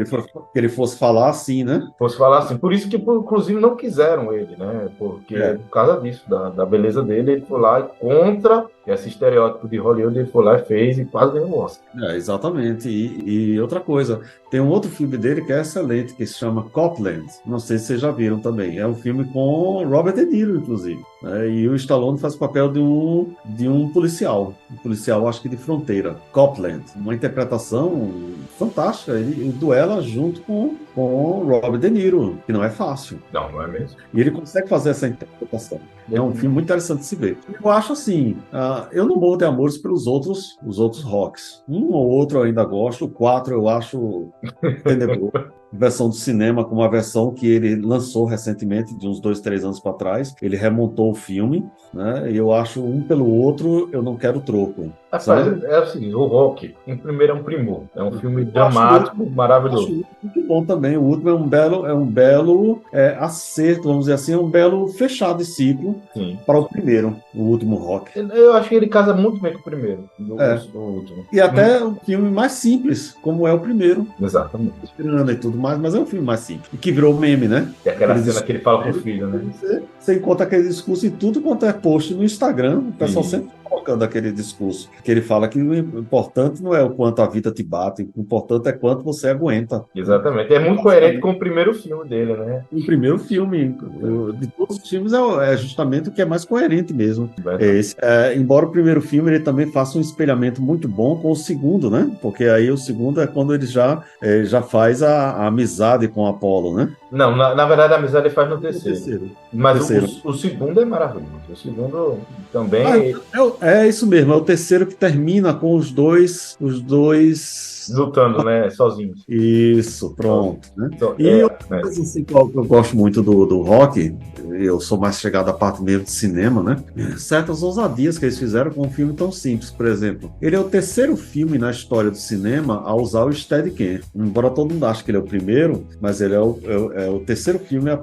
ele fosse falar assim, né? Fosse falar assim. Por isso que, inclusive, não quiseram ele, né? Porque por causa disso, da beleza dele, ele foi lá e contra esse estereótipo de Hollywood, ele foi lá e fez e quase ganhou o Oscar. Exatamente. E outra coisa, tem um outro filme dele que é excelente, que se chama Copland. Não sei se vocês já viram também. É um filme com Robert De Niro, inclusive. E o Stallone faz o papel de um policial. Um policial, acho que de fronteira. Copland. Uma interpretação fantástica. Ele duela junto com Robert De Niro, que não é fácil. Não é mesmo. E ele consegue fazer essa interpretação. É um filme muito interessante de se ver. Eu acho assim, eu não morro de amores pelos outros rocks. Um ou outro eu ainda gosto, o 4 eu acho tenebroso. Versão do cinema, como a versão que ele lançou recentemente, de uns 2, 3 anos para trás. Ele remontou o filme, né? E eu acho um pelo outro, eu não quero troco. Rapaz, é o seguinte, o Rock, em primeiro, é um primor. É um filme dramático, maravilhoso. Muito bom também. O último é um belo acerto, vamos dizer assim, é um belo fechado de ciclo para o primeiro, o último Rock. Eu acho que ele casa muito bem com o primeiro, do último. E até um filme mais simples, como é o primeiro. Exatamente. E tudo mais, mas é um filme mais simples. E que virou meme, né? E aquela cena que ele fala com o filho, né? Você encontra aquele discurso em tudo quanto é post no Instagram, o pessoal sempre colocando aquele discurso, que ele fala que o importante não é o quanto a vida te bate, o importante é quanto você aguenta. Exatamente. É muito coerente com o primeiro filme dele, né? O primeiro filme, de todos os filmes, é justamente o que é mais coerente mesmo. Embora o primeiro filme ele também faça um espelhamento muito bom com o segundo, né? Porque aí o segundo é quando ele já faz a amizade com o Apollo, né? Não, na verdade a amizade ele faz no No terceiro. terceiro. Mas Terceiro. o segundo é maravilhoso. O segundo também. É isso mesmo, é o terceiro que termina com os dois Lutando, né? Sozinhos. Isso, pronto, né? Então, E outra coisa assim, que eu gosto muito do Rock, eu sou mais chegado à parte mesmo de cinema, né? Certas ousadias que eles fizeram com um filme tão simples, por exemplo. Ele é o terceiro filme na história do cinema a usar o Steadicam. Embora todo mundo ache que ele é o primeiro, mas ele é o terceiro filme a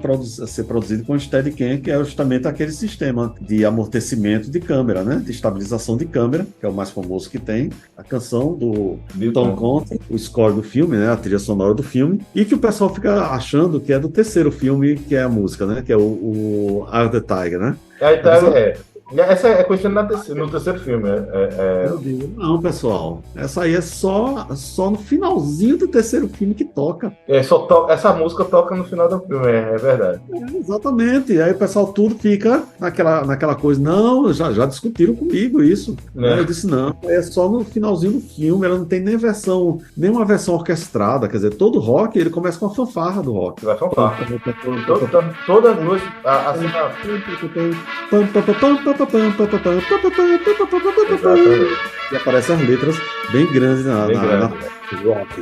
ser produzido com o Steadicam, que é justamente aquele sistema de amortecimento de câmera, né? De estabilização de câmera, que é o mais famoso que tem. A canção do Tom Conte, o score do filme, né, a trilha sonora do filme, e que o pessoal fica achando que é do terceiro filme, que é a música, né, que é o Eye of the Tiger, né? Essa é conhecida no terceiro filme. Meu Deus, não, pessoal, essa aí é só no finalzinho do terceiro filme que toca. Essa música toca no final do filme, é verdade. Exatamente, e aí o pessoal tudo fica naquela coisa, não, já discutiram comigo isso. Eu disse, não, é só no finalzinho do filme, ela não tem nenhuma versão orquestrada, quer dizer, todo rock, ele começa com a fanfarra do rock. Vai fanfarra. Toda noite, assim, e aparecem as letras bem grandes na rock,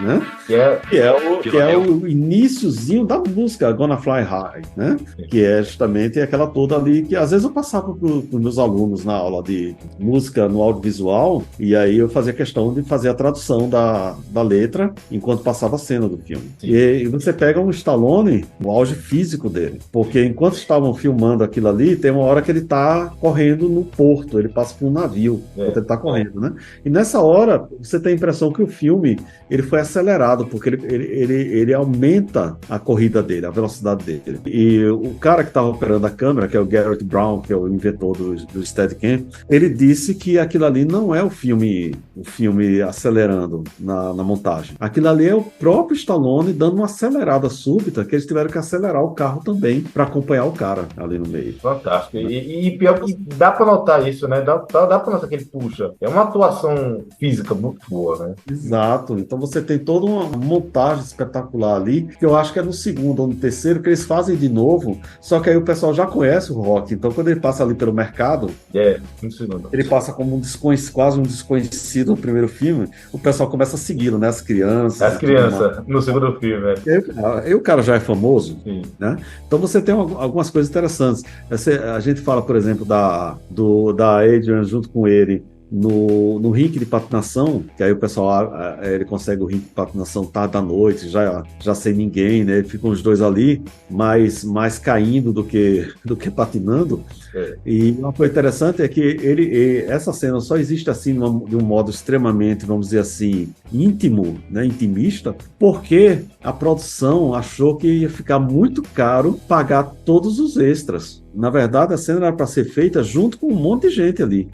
né? Que é o iniciozinho da música Gonna Fly High, né? Que é justamente aquela toda ali que às vezes eu passava para os meus alunos na aula de música no audiovisual, e aí eu fazia questão de fazer a tradução da letra enquanto passava a cena do filme. E você pega um Stallone, o auge físico dele, porque enquanto estavam filmando aquilo ali, tem uma hora que ele tá correndo no porto, ele passa por um navio, enquanto ele tá correndo, né? E nessa hora, você tem a impressão que o filme ele foi acelerado, porque ele aumenta a corrida dele, a velocidade dele. E o cara que estava operando a câmera, que é o Garrett Brown, que é o inventor do Steadicam, ele disse que aquilo ali não é o filme acelerando na montagem. Aquilo ali é o próprio Stallone dando uma acelerada súbita, que eles tiveram que acelerar o carro também para acompanhar o cara ali no meio. Fantástico. E pior que dá para notar isso, né? Dá para notar que ele puxa. É uma atuação física muito boa, né? Exato. Então você tem toda uma montagem espetacular ali, que eu acho que é no segundo ou no terceiro, que eles fazem de novo, só que aí o pessoal já conhece o Rock. Então quando ele passa ali pelo mercado, no segundo. Ele passa como quase um desconhecido no primeiro filme, o pessoal começa a segui-lo, né? As crianças. No segundo filme, Aí o cara já é famoso, sim, né? Então você tem algumas coisas interessantes. A gente fala, por exemplo, da Adrian junto com ele no rink de patinação, que aí o pessoal ele consegue o rink de patinação tarde da noite, já sem ninguém, né? Ficam os dois ali mais caindo do que patinando. E uma coisa interessante é que essa cena só existe assim de um modo extremamente, vamos dizer assim, íntimo, né, intimista, porque a produção achou que ia ficar muito caro pagar todos os extras. Na verdade, a cena era para ser feita junto com um monte de gente ali,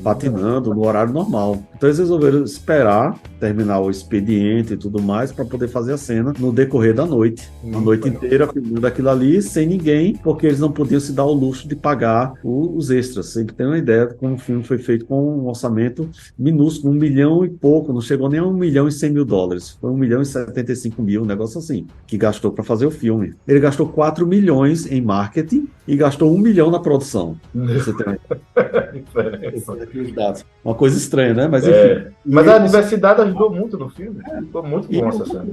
patinando no horário normal. Então eles resolveram esperar terminar o expediente e tudo mais para poder fazer a cena no decorrer da noite. A noite inteira filmando aquilo ali sem ninguém, porque eles não podiam se dar o luxo de pagar os extras. Sempre tem uma ideia de como o filme foi feito com um orçamento minúsculo, 1 milhão e pouco, não chegou nem a $1.100.000. Foi 1.075.000, um negócio assim, que gastou para fazer o filme. Ele gastou 4 milhões em marketing e gastou 1 milhão na produção. Você tem uma coisa estranha, né? Mas enfim. Mas a diversidade ajudou muito no filme. Ficou muito bom essa cena.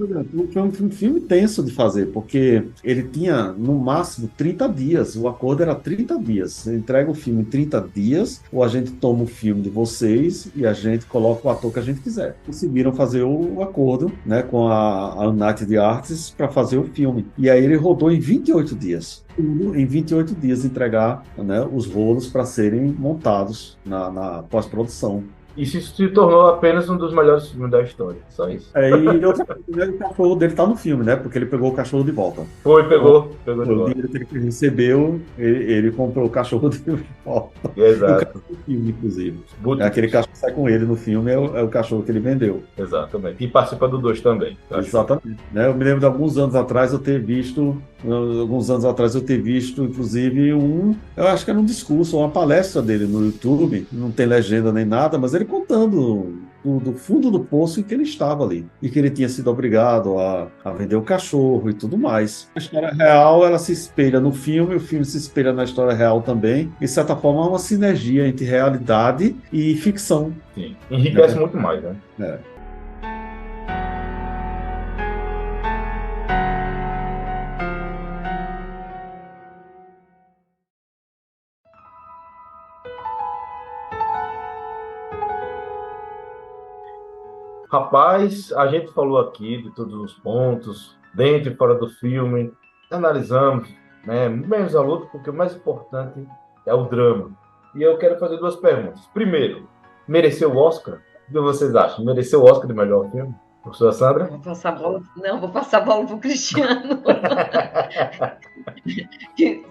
Foi um filme tenso de fazer, porque ele tinha, no máximo, 30 dias. O acordo era 30 dias. Você entrega o filme em 30 dias, ou a gente toma o filme de vocês e a gente coloca o ator que a gente quiser. Conseguiram fazer o acordo, né, com a United Artists para fazer o filme. E aí ele rodou em 28 dias. Em 28 dias entregar, né, os rolos para serem montados na pós-produção. Isso se tornou apenas um dos melhores filmes da história. Só isso. E outra coisa, o cachorro dele tá no filme, né? Porque ele pegou o cachorro de volta. Pegou de volta. volta. O dinheiro que ele recebeu, ele comprou o cachorro de volta. Exato. O cachorro do filme, inclusive. Aquele cachorro que sai com ele no filme é o cachorro que ele vendeu. Exatamente. E participa do 2 também. Exatamente. Né? Eu me lembro de alguns anos atrás eu ter visto, inclusive, eu acho que era um discurso, uma palestra dele no YouTube, não tem legenda nem nada, mas ele contando do fundo do poço em que ele estava ali. E que ele tinha sido obrigado a vender o cachorro e tudo mais. A história real, ela se espelha no filme, o filme se espelha na história real também. E, de certa forma, há uma sinergia entre realidade e ficção. Sim. Enriquece muito mais, né? É. Rapaz, a gente falou aqui de todos os pontos, dentro e fora do filme, analisamos, né, menos a luta, porque o mais importante é o drama. E eu quero fazer duas perguntas. Primeiro, mereceu o Oscar? O que vocês acham? Mereceu o Oscar de melhor filme? Professora Sandra? Vou passar a bola. Não, vou passar a bola para o Cristiano.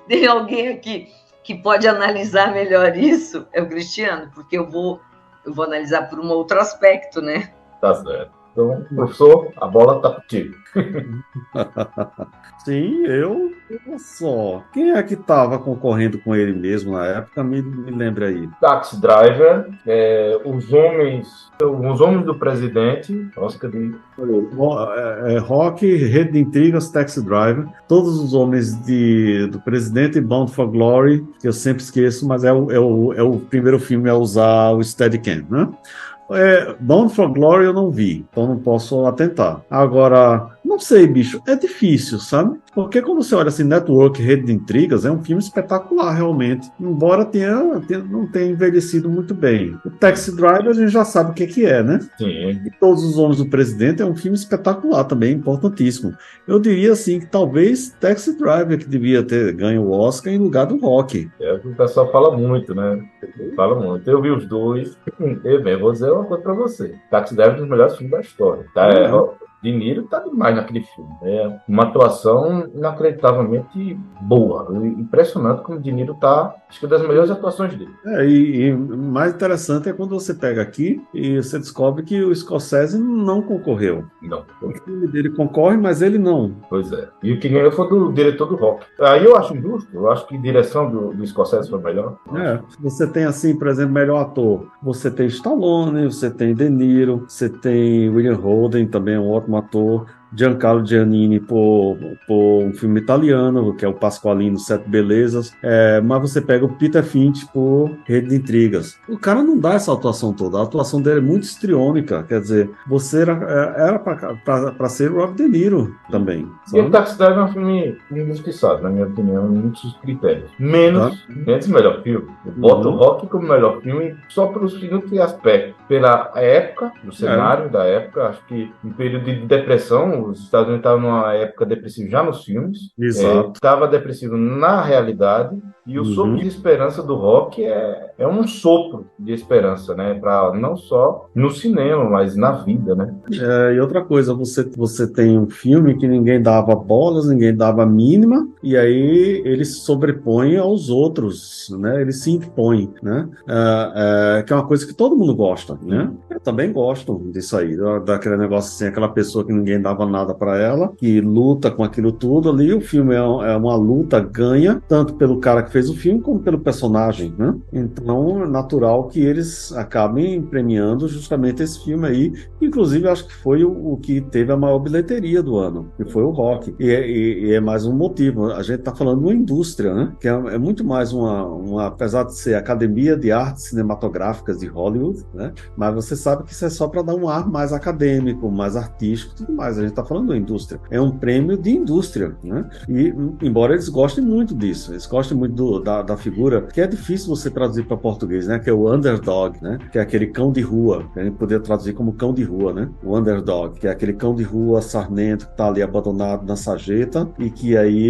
Tem alguém aqui que pode analisar melhor isso? É o Cristiano, porque eu vou analisar por um outro aspecto, né? Tá certo. Então, professor, a bola tá contigo. Sim, olha só. Quem é que estava concorrendo com ele mesmo na época? Me lembra aí. Taxi Driver, Os Homens do Presidente, Oscar de... Rock, Rede de Intrigas, Taxi Driver, Todos os Homens do Presidente e Bound for Glory, que eu sempre esqueço, mas é o primeiro filme a usar o Steadicam, né? Bound for Glory eu não vi, então não posso atentar. Agora, não sei, bicho, é difícil, sabe? Porque quando você olha assim, Network, Rede de Intrigas, é um filme espetacular, realmente. Embora não tenha envelhecido muito bem. O Taxi Driver a gente já sabe o que é, né? Sim. E Todos os Homens do Presidente é um filme espetacular também, importantíssimo. Eu diria assim que talvez Taxi Driver que devia ter ganho o Oscar em lugar do Rock. O pessoal fala muito, né? Fala muito. Eu vi os dois. Eu vou dizer uma coisa pra você. Taxi Driver é um dos melhores filmes da história. Tá? De Niro tá demais naquele filme. É uma atuação inacreditavelmente boa. Impressionante como De Niro tá, acho que é das melhores atuações dele. E mais interessante é quando você pega aqui e você descobre que o Scorsese não concorreu. Não. O filme dele concorre, mas ele não. Pois é. E o que ganhou foi do diretor do Rock. Aí eu acho injusto. Eu acho que a direção do Scorsese foi melhor. Você tem assim, por exemplo, melhor ator. Você tem Stallone, você tem De Niro, você tem William Holden, também um ótimo ator. Giancarlo Giannini por um filme italiano, que é o Pasqualino Sete Belezas, mas você pega o Peter Finch por Rede de Intrigas. O cara não dá essa atuação toda, a atuação dele é muito histriônica, quer dizer, você era para ser o Robert De Niro também. E o Taxi Driver é um filme injustiçado, na minha opinião, em muitos critérios. Menos melhor filme. Eu boto o Rock como melhor filme só pelo seguinte aspecto, pela época, o cenário da época, acho que em período de depressão, os Estados Unidos estavam numa época depressiva já nos filmes. Exato. Estava depressivo na realidade. E o sopro de esperança do Rock é um sopro de esperança, né? Pra, não só no cinema, mas na vida, né? E outra coisa, você tem um filme que ninguém dava bolas, ninguém dava mínima, e aí ele se sobrepõe aos outros, né? Ele se impõe, né? Que é uma coisa que todo mundo gosta, né? Eu também gosto disso aí, daquele negócio assim, aquela pessoa que ninguém dava nada para ela, que luta com aquilo tudo ali. O filme é uma luta ganha, tanto pelo cara que fez o filme como pelo personagem, né? Então é natural que eles acabem premiando justamente esse filme aí. Inclusive, acho que foi o que teve a maior bilheteria do ano, que foi o Rock. E é mais um motivo. A gente está falando de uma indústria, né? Que é muito mais apesar de ser Academia de Artes Cinematográficas de Hollywood, né? Mas você sabe que isso é só para dar um ar mais acadêmico, mais artístico, tudo mais. A gente está falando da indústria. É um prêmio de indústria, né? E embora eles gostem muito disso, eles gostem muito da figura, que é difícil você traduzir para português, né? Que é o underdog, né? Que é aquele cão de rua, que a gente poderia traduzir como cão de rua, né? O underdog, que é aquele cão de rua sarnento que está ali abandonado na sarjeta e que aí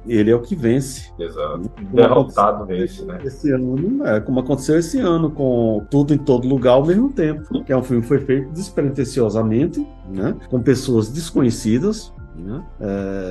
ele é o que vence. Exato. Derrotado vence, né? Esse ano, como aconteceu esse ano, com Tudo em Todo Lugar ao mesmo tempo, que é um filme que foi feito despretensiosamente, né? Com pessoas desconhecidas, né?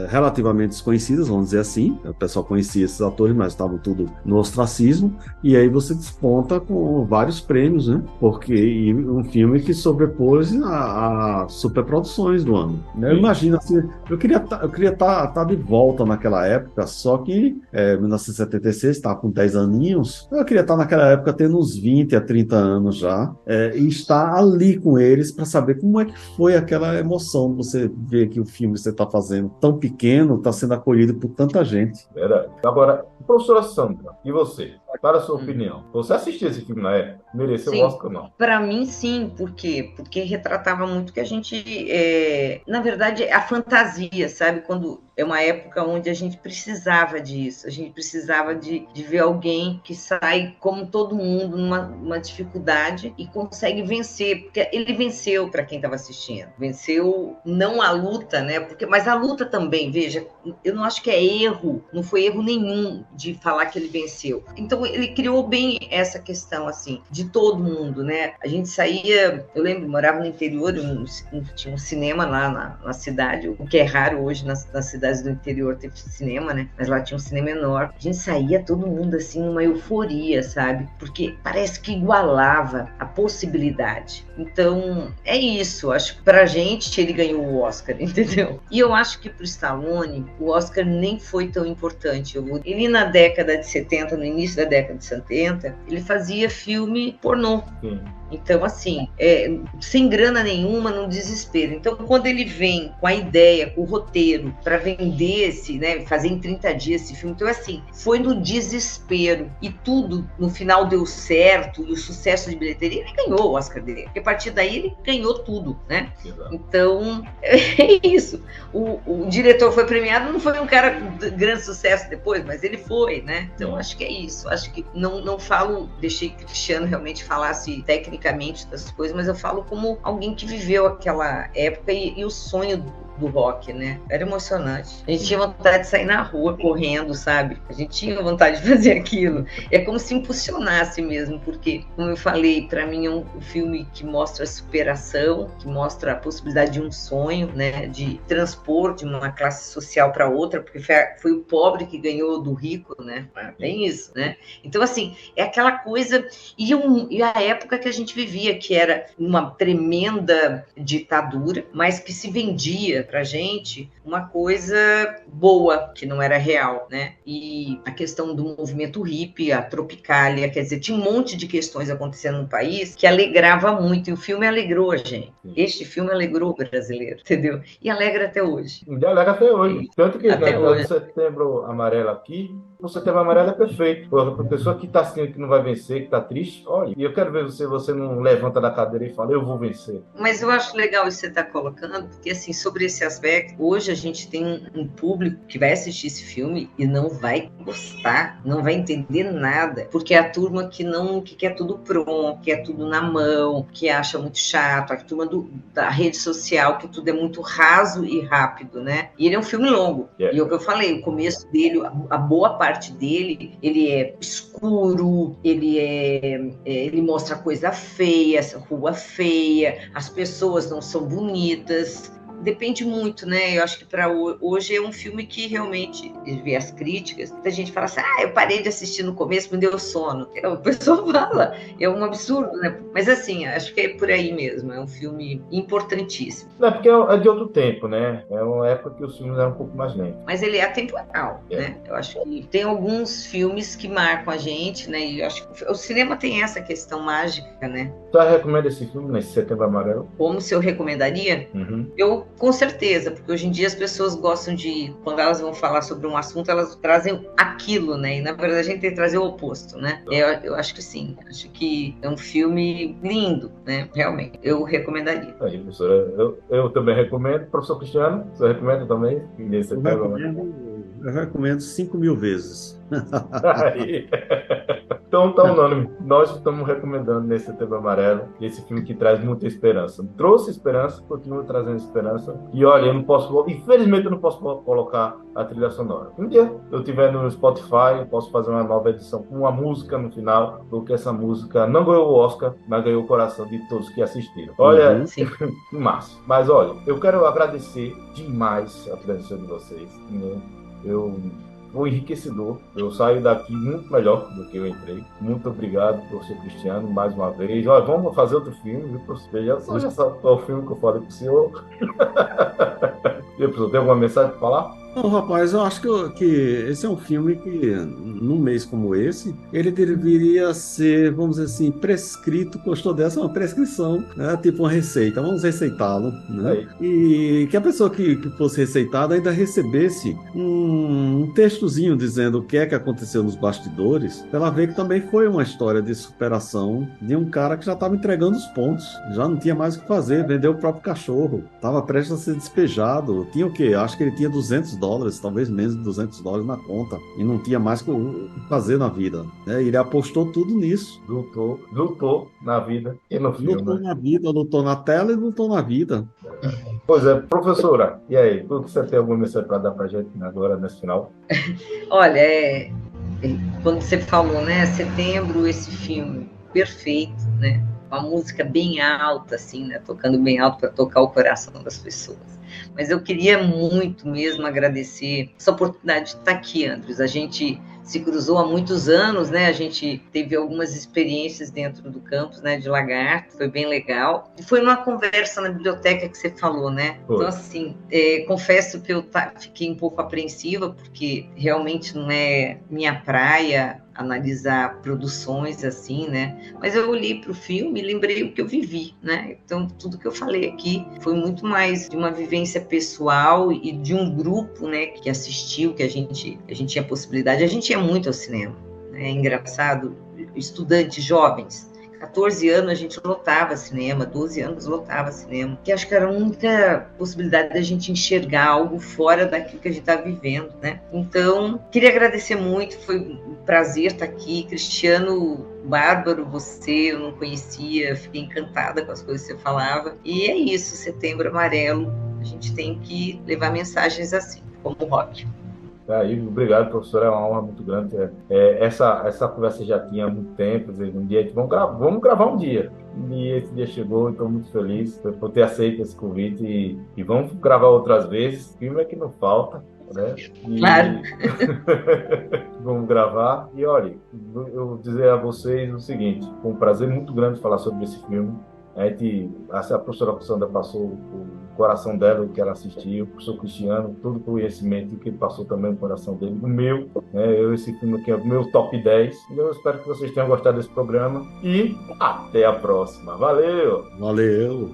Relativamente desconhecidas, vamos dizer assim. O pessoal conhecia esses atores, mas estavam tudo no ostracismo. E aí você desponta com vários prêmios, né? Porque um filme que sobrepôs a superproduções do ano. Eu imagino assim, eu queria estar de volta naquela época, só que 1976 estava com 10 aninhos. Eu queria estar naquela época tendo uns 20 a 30 anos já, e estar ali com eles para saber como é que foi aquela emoção de você ver que o filme que você está fazendo tão pequeno está sendo acolhido por tanta gente. Verdade. Agora, professora Sandra, e você? Para a sua opinião, você assistiu esse filme na época? Mereceu o Oscar ou não? Para mim, sim. Por quê? Porque retratava muito que a gente... na verdade, a fantasia, sabe? Quando é uma época onde a gente precisava disso. A gente precisava de ver alguém que sai, como todo mundo, numa dificuldade e consegue vencer. Porque ele venceu para quem estava assistindo. Venceu não a luta, né? Mas a luta também, veja, eu não acho que é erro. Não foi erro nenhum de falar que ele venceu. Então, ele criou bem essa questão, assim, de todo mundo, né? A gente saía, eu lembro, morava no interior, tinha um cinema lá na cidade, o que é raro hoje nas cidades do interior ter cinema, né? Mas lá tinha um cinema enorme. A gente saía todo mundo, assim, numa euforia, sabe? Porque parece que igualava a possibilidade. Então, é isso. Acho que pra gente ele ganhou o Oscar, entendeu? E eu acho que pro Stallone, o Oscar nem foi tão importante. Ele na década de 70, no início da década de 70, ele fazia filme pornô. Então, assim, sem grana nenhuma, no desespero. Então, quando ele vem com a ideia, com o roteiro, para vender fazer em 30 dias esse filme, então, assim, foi no desespero. E tudo, no final, deu certo, e o sucesso de bilheteria, ele ganhou o Oscar dele. Porque a partir daí, ele ganhou tudo, né? Exato. Então, é isso. O diretor foi premiado, não foi um cara de grande sucesso depois, mas ele foi, né? Então, acho que é isso. Acho que não falo, deixei Cristiano realmente falasse tecnicamente das coisas, mas eu falo como alguém que viveu aquela época e o sonho do rock, né? Era emocionante. A gente tinha vontade de sair na rua correndo, sabe? A gente tinha vontade de fazer aquilo. É como se impulsionasse mesmo, porque, como eu falei, para mim é um filme que mostra a superação, que mostra a possibilidade de um sonho, né? De transpor de uma classe social para outra, porque foi o pobre que ganhou do rico, né? Tem isso, né? Então, assim, é aquela coisa... E a época que a gente vivia, que era uma tremenda ditadura, mas que se vendia pra gente uma coisa boa, que não era real, né? E a questão do movimento hippie, a Tropicália, quer dizer, tinha um monte de questões acontecendo no país que alegrava muito, e o filme alegrou a gente. Este filme alegrou o brasileiro, entendeu? E alegra até hoje. E alegra até hoje. Tanto que no Setembro Amarelo aqui, o Setembro Amarelo é perfeito. Para a pessoa que está assistindo que não vai vencer, que está triste, olha, e eu quero ver você não levanta da cadeira e fala, eu vou vencer. Mas eu acho legal isso que você está colocando, porque assim, sobre esse aspecto, hoje a gente tem um público que vai assistir esse filme e não vai gostar, não vai entender nada, porque é a turma que quer tudo pronto, que quer tudo na mão, que acha muito chato, a turma da rede social, que tudo é muito raso e rápido, né? E ele é um filme longo. E é o que eu falei, o começo dele, a boa parte dele, ele é escuro, ele mostra coisa feia, essa rua feia, as pessoas não são bonitas. Depende muito, né? Eu acho que para hoje é um filme que realmente, ver as críticas, a gente fala assim, eu parei de assistir no começo, me deu sono. O pessoal fala, é um absurdo, né? Mas assim, acho que é por aí mesmo, é um filme importantíssimo. É porque é de outro tempo, né? É uma época que os filmes eram um pouco mais lentos. Mas ele é atemporal, né? Eu acho que tem alguns filmes que marcam a gente, né? E eu acho que o cinema tem essa questão mágica, né? Você recomenda esse filme, nesse Setembro Amarelo? Como se eu recomendaria? Eu com certeza, porque hoje em dia as pessoas gostam de, quando elas vão falar sobre um assunto, elas trazem aquilo, né? E na verdade a gente tem que trazer o oposto, né? Eu acho que sim, acho que é um filme lindo, né? Realmente, eu recomendaria. Aí, professora, eu também recomendo. Professor Cristiano, você recomenda também? Eu recomendo 5.000 vezes. Aí. Então tá unânime. Nós estamos recomendando nesse Setembro Amarelo esse filme que traz muita esperança. Trouxe esperança, continua trazendo esperança. E olha, eu não posso, infelizmente eu não posso colocar a trilha sonora. Um dia eu tiver no Spotify, eu posso fazer uma nova edição com uma música no final, porque essa música não ganhou o Oscar, mas ganhou o coração de todos que assistiram. Olha, massa. Mas olha, eu quero agradecer demais a presença de vocês, né? Foi enriquecedor. Eu saio daqui muito melhor do que eu entrei. Muito obrigado, professor Cristiano, mais uma vez. Olha, vamos fazer outro filme, viu, professor? Já sabe qual é o filme que eu falei para o senhor. E, professor, tem alguma mensagem para falar? Não, rapaz, eu acho que esse é um filme que, num mês como esse, ele deveria ser, vamos dizer assim, prescrito. Gostou dessa? Uma prescrição, né? Tipo uma receita. Vamos receitá-lo, né? E que a pessoa que fosse receitada ainda recebesse um textozinho dizendo o que é que aconteceu nos bastidores, pra ela ver que também foi uma história de superação de um cara que já estava entregando os pontos, já não tinha mais o que fazer, vendeu o próprio cachorro, estava prestes a ser despejado. Tinha o quê? Acho que ele tinha $200, talvez menos de $200 na conta, e não tinha mais o que fazer na vida, né? Ele apostou tudo nisso. Lutou na vida e no filme. Lutou na vida, lutou na tela e lutou na vida. Pois é, professora, e aí? Tudo que você tem alguma mensagem para dar para a gente agora, nesse final? Olha, quando você falou, né, Setembro, esse filme perfeito, né? Uma música bem alta, assim, né? Tocando bem alto para tocar o coração das pessoas. Mas eu queria muito mesmo agradecer essa oportunidade de estar aqui, Andres. A gente se cruzou há muitos anos, né? A gente teve algumas experiências dentro do campus, né, de Lagarto, foi bem legal. E foi numa conversa na biblioteca que você falou, né? Foi. Então, assim, confesso que eu fiquei um pouco apreensiva, porque realmente não é minha praia analisar produções assim, né? Mas eu olhei para o filme e lembrei o que eu vivi, né? Então, tudo que eu falei aqui foi muito mais de uma vivência pessoal e de um grupo, né, que assistiu, que a gente tinha possibilidade. A gente ia muito ao cinema, né? É engraçado, estudantes jovens, 14 anos a gente lotava cinema, 12 anos lotava cinema, que acho que era a única possibilidade da gente enxergar algo fora daquilo que a gente está vivendo, né? Então, queria agradecer muito, foi um prazer estar aqui. Cristiano, bárbaro você, eu não conhecia, fiquei encantada com as coisas que você falava. E é isso, Setembro Amarelo, a gente tem que levar mensagens assim, como o rock. Aí, obrigado, professor, é uma honra muito grande. Essa conversa já tinha há muito tempo, um dia vamos gravar um dia. E esse dia chegou, estou muito feliz por ter aceito esse convite e vamos gravar outras vezes. Filme é que não falta, né? Claro. Vamos gravar. E olha, eu vou dizer a vocês o seguinte: foi um prazer muito grande falar sobre esse filme. A professora Sandra passou o coração dela, o que ela assistiu, o professor Cristiano, todo o conhecimento que ele passou também no coração dele, o meu, né? Esse filme aqui é o meu top 10. Eu espero que vocês tenham gostado desse programa e até a próxima. Valeu! Valeu!